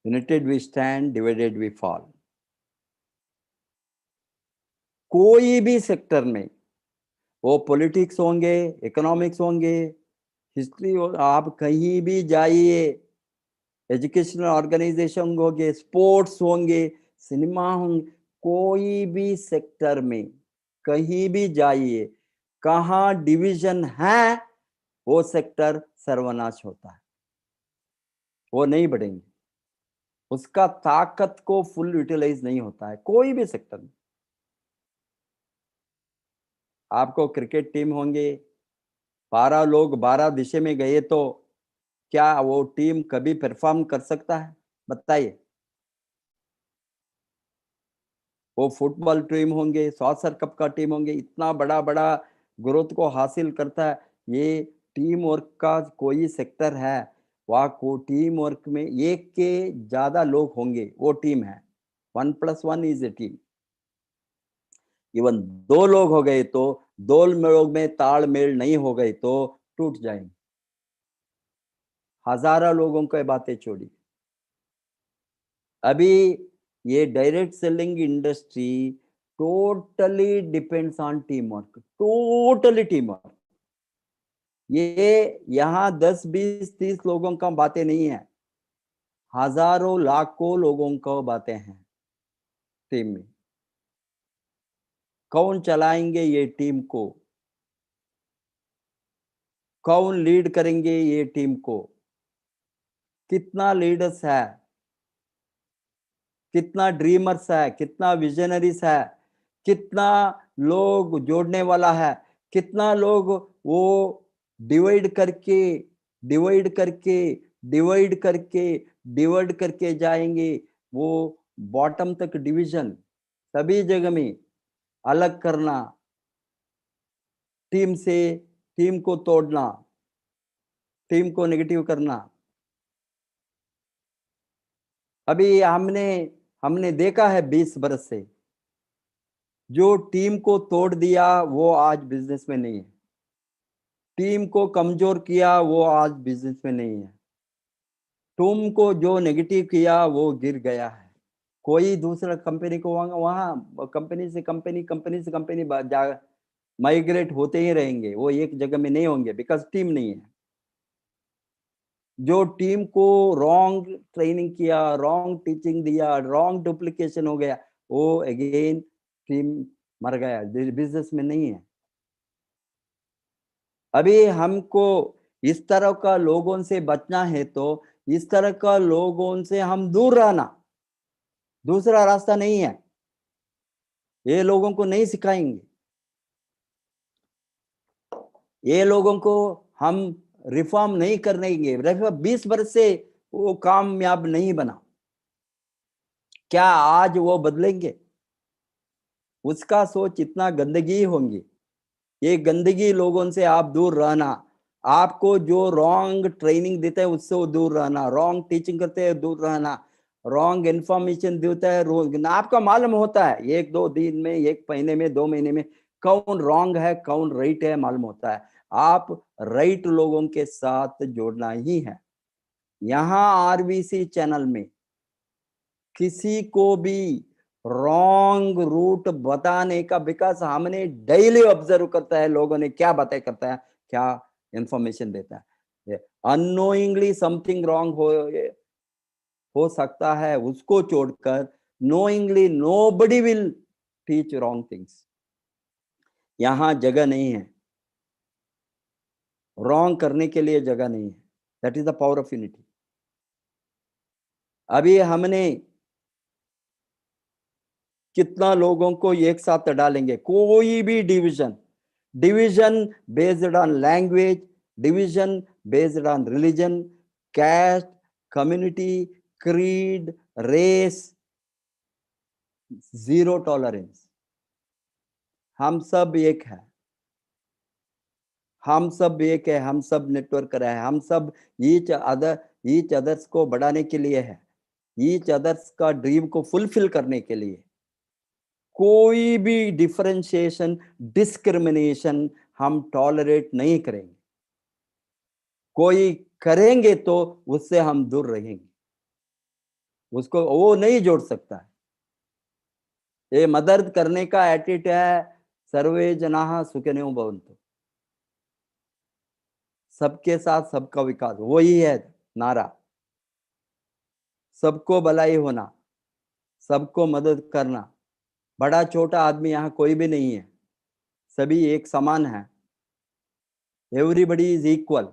United we stand, divided we fall. कोई भी सेक्टर में, वो पॉलिटिक्स होंगे, इकोनॉमिक्स होंगे, हिस्ट्री हो, आप कहीं भी जाइए, एजुकेशनल ऑर्गेनाइजेशन होंगे, स्पोर्ट्स होंगे, सिनेमा होंगे, कोई भी सेक्टर में कहीं भी जाइए, कहाँ डिवीजन है वो सेक्टर सर्वनाश होता है, वो नहीं बढ़ेंगे, उसका ताकत को फुल यूटिलाइज नहीं होता है कोई भी सेक्टर में। आपको क्रिकेट टीम होंगे, 12 लोग 12 दिशा में गए तो क्या वो टीम कभी परफॉर्म कर सकता है? बताइए। वो फुटबॉल टीम होंगे, सॉकर कप का टीम होंगे, इतना बड़ा बड़ा ग्रोथ को हासिल करता है। ये टीम वर्क का कोई सेक्टर है, वहाँ को टीम वर्क में एक के ज्यादा लोग होंगे, वो टीम है। 1+1 इज ए टीम। इवन 2 लोग हो गए तो 2 लोग में तालमेल नहीं हो गए तो टूट जाएंगे। हजारों लोगों को बातें छोड़ी। अभी ये direct selling industry totally depends on team work, totally team work. ये यहाँ 10, 20, 30 लोगों का बातें नहीं है, हजारों लाखों लोगों को बातें हैं टीम में। कौन चलाएंगे ये टीम को, कौन लीड करेंगे ये टीम को, कितना लीडर्स है, कितना ड्रीमर्स है, कितना विजनरीज है, कितना लोग जोड़ने वाला है, कितना लोग वो डिवाइड करके जाएंगे। वो बॉटम तक डिवीजन, सभी जगह में अलग करना, टीम से टीम को तोड़ना, टीम को नेगेटिव करना। अभी हमने देखा है 20 बरस से, जो टीम को तोड़ दिया वो आज बिजनेस में नहीं है, टीम को कमजोर किया वो आज बिजनेस में नहीं है, तुमको जो नेगेटिव किया वो गिर गया है। कोई दूसरा कंपनी को वहां कंपनी से कंपनी माइग्रेट होते ही रहेंगे, वो एक जगह में नहीं होंगे, बिकॉज टीम नहीं है। जो टीम को रॉन्ग ट्रेनिंग किया, रॉन्ग टीचिंग दिया, रॉन्ग डुप्लीकेशन हो गया, वो अगेन टीम मर गया, बिजनेस में नहीं है। अभी हमको इस तरह का लोगों से बचना है तो इस तरह का लोगों से हम दूर रहना, दूसरा रास्ता नहीं है। ये लोगों को नहीं सिखाएंगे, ये लोगों को हम रिफॉर्म नहीं करनेंगे। 20 वर्ष से वो कामयाब नहीं बना, क्या आज वो बदलेंगे? उसका सोच इतना गंदगी होंगी। ये गंदगी लोगों से आप दूर रहना, आपको जो रॉन्ग ट्रेनिंग देता है उससे दूर रहना, रॉन्ग टीचिंग करते हैं दूर रहना, रॉन्ग इंफॉर्मेशन देता है, आपका मालूम होता है 1-2 दिन में, 1 महीने में, 2 महीने में कौन रॉन्ग है कौन राइट है मालूम होता है। आप राइट लोगों के साथ जोड़ना ही है। यहाँ आरवीसी चैनल में किसी को भी रॉन्ग रूट बताने का, बिकॉज हमने डेली ऑब्जर्व करता है लोगों ने क्या बातें करता है, क्या इंफॉर्मेशन देता है। अननोइंगली समथिंग रॉन्ग हो सकता है उसको छोड़कर knowingly nobody will teach wrong things. यहाँ जगह नहीं है, रॉन्ग करने के लिए जगह नहीं है. That is the power of unity. अभी हमने कितना लोगों को एक साथ डालेंगे, कोई भी division based on language, division based on religion, caste, community, creed, race, zero tolerance. हम सब एक है, हम सब एक है, हम सब नेटवर्क है, हम सब ईच अदर्स को बढ़ाने के लिए है, ईच अदर्स का ड्रीम को फुलफिल करने के लिए. कोई भी डिफरेंशिएशन, डिस्क्रिमिनेशन हम टॉलरेट नहीं करेंगे. कोई करेंगे तो उससे हम दूर रहेंगे, उसको वो नहीं जोड़ सकता है. ये मदद करने का एटीट्यूड है, सर्वे जनाः सुखिनो भवन्तु. सबके साथ सबका विकास, वही है नारा. सबको भलाई होना, सबको मदद करना. बड़ा छोटा आदमी यहाँ कोई भी नहीं है, सभी एक समान है. Everybody is equal.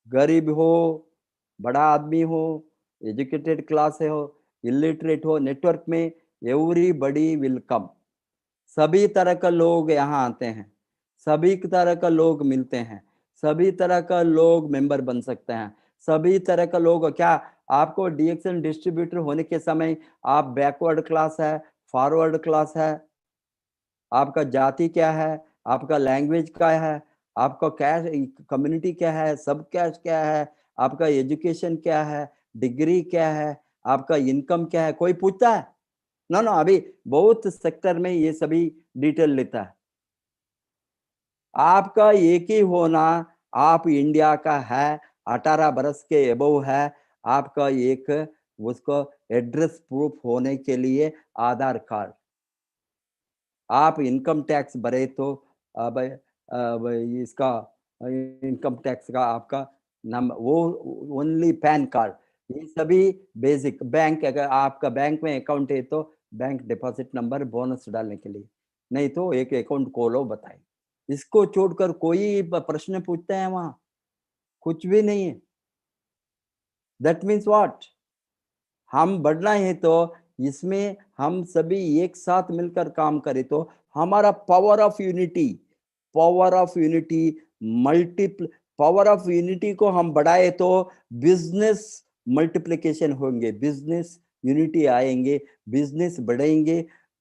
गरीब हो, बड़ा आदमी हो, एजुकेटेड क्लास हो, इलिटरेट हो, नेटवर्क में एवरीबडी विल कम. सभी तरह का लोग यहाँ आते हैं, सभी तरह का लोग मिलते हैं, सभी तरह का लोग मेंबर बन सकते हैं, सभी तरह का लोग. क्या आपको डीएक्सन डिस्ट्रीब्यूटर होने के समय आप बैकवर्ड क्लास है, फॉरवर्ड क्लास है, आपका जाति क्या है, आपका लैंग्वेज क्या है, आपका कैश कम्युनिटी क्या है, सब कैश क्या है, आपका एजुकेशन क्या है, डिग्री क्या है, आपका इनकम क्या है, कोई पूछता है? ना. अभी बहुत सेक्टर में ये सभी डिटेल लेता है. आपका एक ही होना, आप इंडिया का है, 18 बरस के एबव है, आपका एक उसको एड्रेस प्रूफ होने के लिए आधार कार्ड. आप इनकम टैक्स भरे तो अब इसका इनकम टैक्स का आपका नंबर, वो ओनली पैन कार्ड, ये सभी बेसिक. बैंक, अगर आपका बैंक में अकाउंट है तो बैंक डिपॉजिट नंबर बोनस डालने के लिए, नहीं तो एक अकाउंट खोलो बताए. इसको छोड़कर कोई प्रश्न पूछते हैं वहां? कुछ भी नहीं है. That means what? हम बढ़ना है तो इसमें हम सभी एक साथ मिलकर काम करें तो हमारा power of unity multiple power of unity को हम बढ़ाए तो बिजनेस मल्टीप्लिकेशन होंगे, बिजनेस यूनिटी आएंगे, बिजनेस बढ़ेंगे,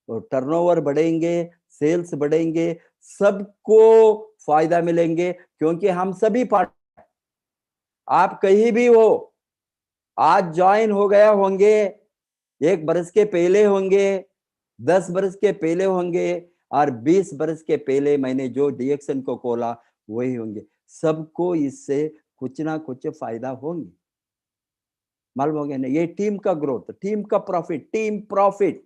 टर्नओवर बढ़ेंगे, सेल्स बढ़ेंगे, सबको फायदा मिलेंगे, क्योंकि हम सभी पार्ट. आप कहीं भी हो, आज ज्वाइन हो गया होंगे, 1 बरस के पहले होंगे, 10 बरस के पहले होंगे, और 20 बरस के पहले मैंने जो डीएक्सन को खोला वही होंगे. सबको इससे कुछ ना कुछ फायदा होंगे. मालूम हो गया ना? ये टीम का ग्रोथ, टीम का profit, team profit.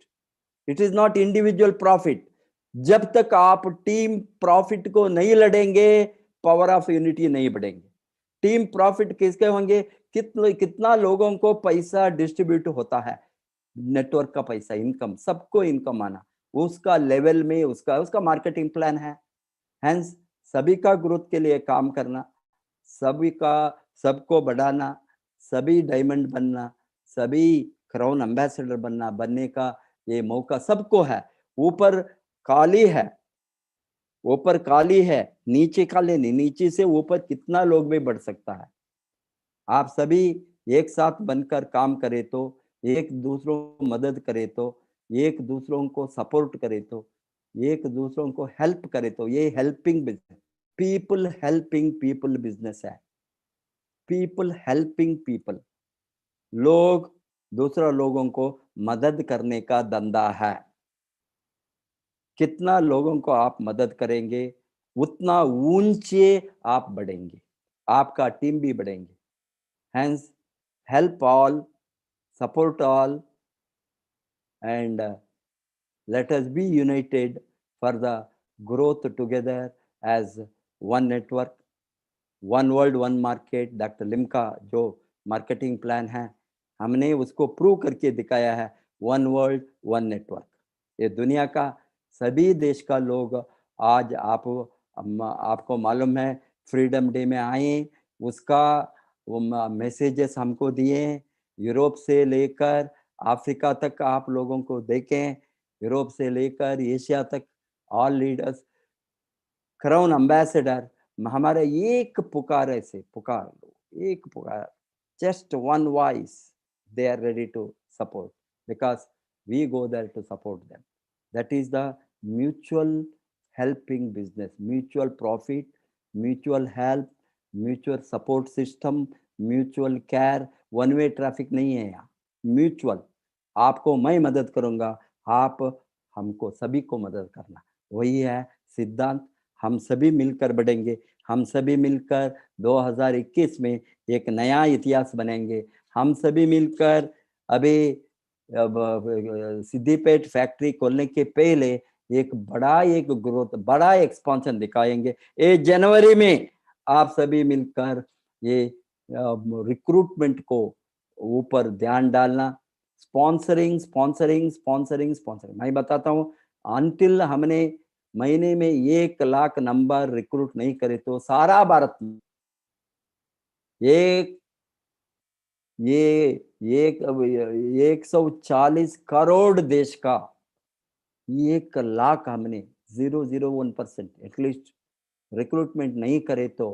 It is not individual profit. जब तक आप टीम प्रॉफिट को नहीं लड़ेंगे, पावर ऑफ यूनिटी नहीं बढ़ेंगे. टीम प्रॉफिट किसके होंगे? कितना लोगों को पैसा डिस्ट्रीब्यूट होता है, नेटवर्क का पैसा, इनकम, सबको इनकम आना, उसका लेवल में उसका मार्केटिंग प्लान है. हेंस सभी का ग्रोथ के लिए काम करना, सबको बढ़ाना, सभी डायमंड बनना, सभी क्राउन एम्बेसडर बनने का ये मौका सबको है. ऊपर काली है, नीचे काले नहीं, नीचे से ऊपर कितना लोग भी बढ़ सकता है. आप सभी एक साथ बनकर काम करें तो, एक दूसरों को मदद करे तो, एक दूसरों को सपोर्ट करे तो, एक दूसरों को हेल्प करे तो, ये helping business, people helping people business है. पीपल हेल्पिंग पीपल, लोग दूसरा लोगों को मदद करने का धंधा है. कितना लोगों को आप मदद करेंगे उतना ऊंचे आप बढ़ेंगे, आपका टीम भी बढ़ेंगे. Hence, help all, support all, and let us be united for the growth together as one network, one world, one market. Doctor Limca जो मार्केटिंग प्लान है हमने उसको प्रूव करके दिखाया है, वन वर्ल्ड वन नेटवर्क। ये दुनिया का सभी देश का लोग आज आपको मालूम है फ्रीडम डे में आए, उसका वो मैसेजेस हमको दिए, यूरोप से लेकर अफ्रीका तक आप लोगों को देखें, यूरोप से लेकर एशिया तक ऑल लीडर्स, क्राउन एम्बेसडर, हमारा एक पुकार ऐसे पुकार लो, एक पुकार, just one voice, they are ready to support because we go there to support them. That is the mutual helping business, mutual profit, mutual help, mutual support system, mutual care, one way traffic नहीं है यहाँ, mutual, आपको मैं मदद करूंगा, आप हमको सभी को मदद करना, वही है सिद्धांत। हम सभी मिलकर बढ़ेंगे, हम सभी मिलकर 2021 में एक नया इतिहास बनेंगे। हम सभी मिलकर अभी सिद्दीपेट फैक्ट्री खोलने के पहले एक ग्रोथ, बड़ा एक्सपांशन दिखाएंगे। ये जनवरी में आप सभी मिलकर ये रिक्रूटमेंट को ऊपर ध्यान डालना, स्पॉन्सरिंग स्पॉन्सरिंग स्पॉन्सरिंग स्पॉन्सरिंग। मैं बताता हूँ, अनटिल हमने महीने में 1 लाख नंबर रिक्रूट नहीं करे तो सारा भारत में ये 140 करोड़ देश का 1 लाख हमने 0.01% एटलीस्ट रिक्रूटमेंट नहीं करे तो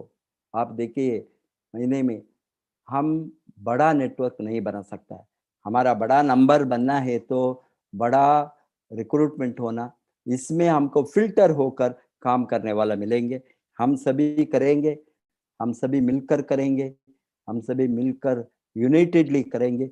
आप देखिए महीने में हम बड़ा नेटवर्क नहीं बना सकता है। हमारा बड़ा नंबर बनना है तो बड़ा रिक्रूटमेंट होना, इसमें हमको फिल्टर होकर काम करने वाला मिलेंगे। हम सभी करेंगे, हम सभी मिलकर करेंगे, हम सभी मिलकर यूनाइटेडली करेंगे।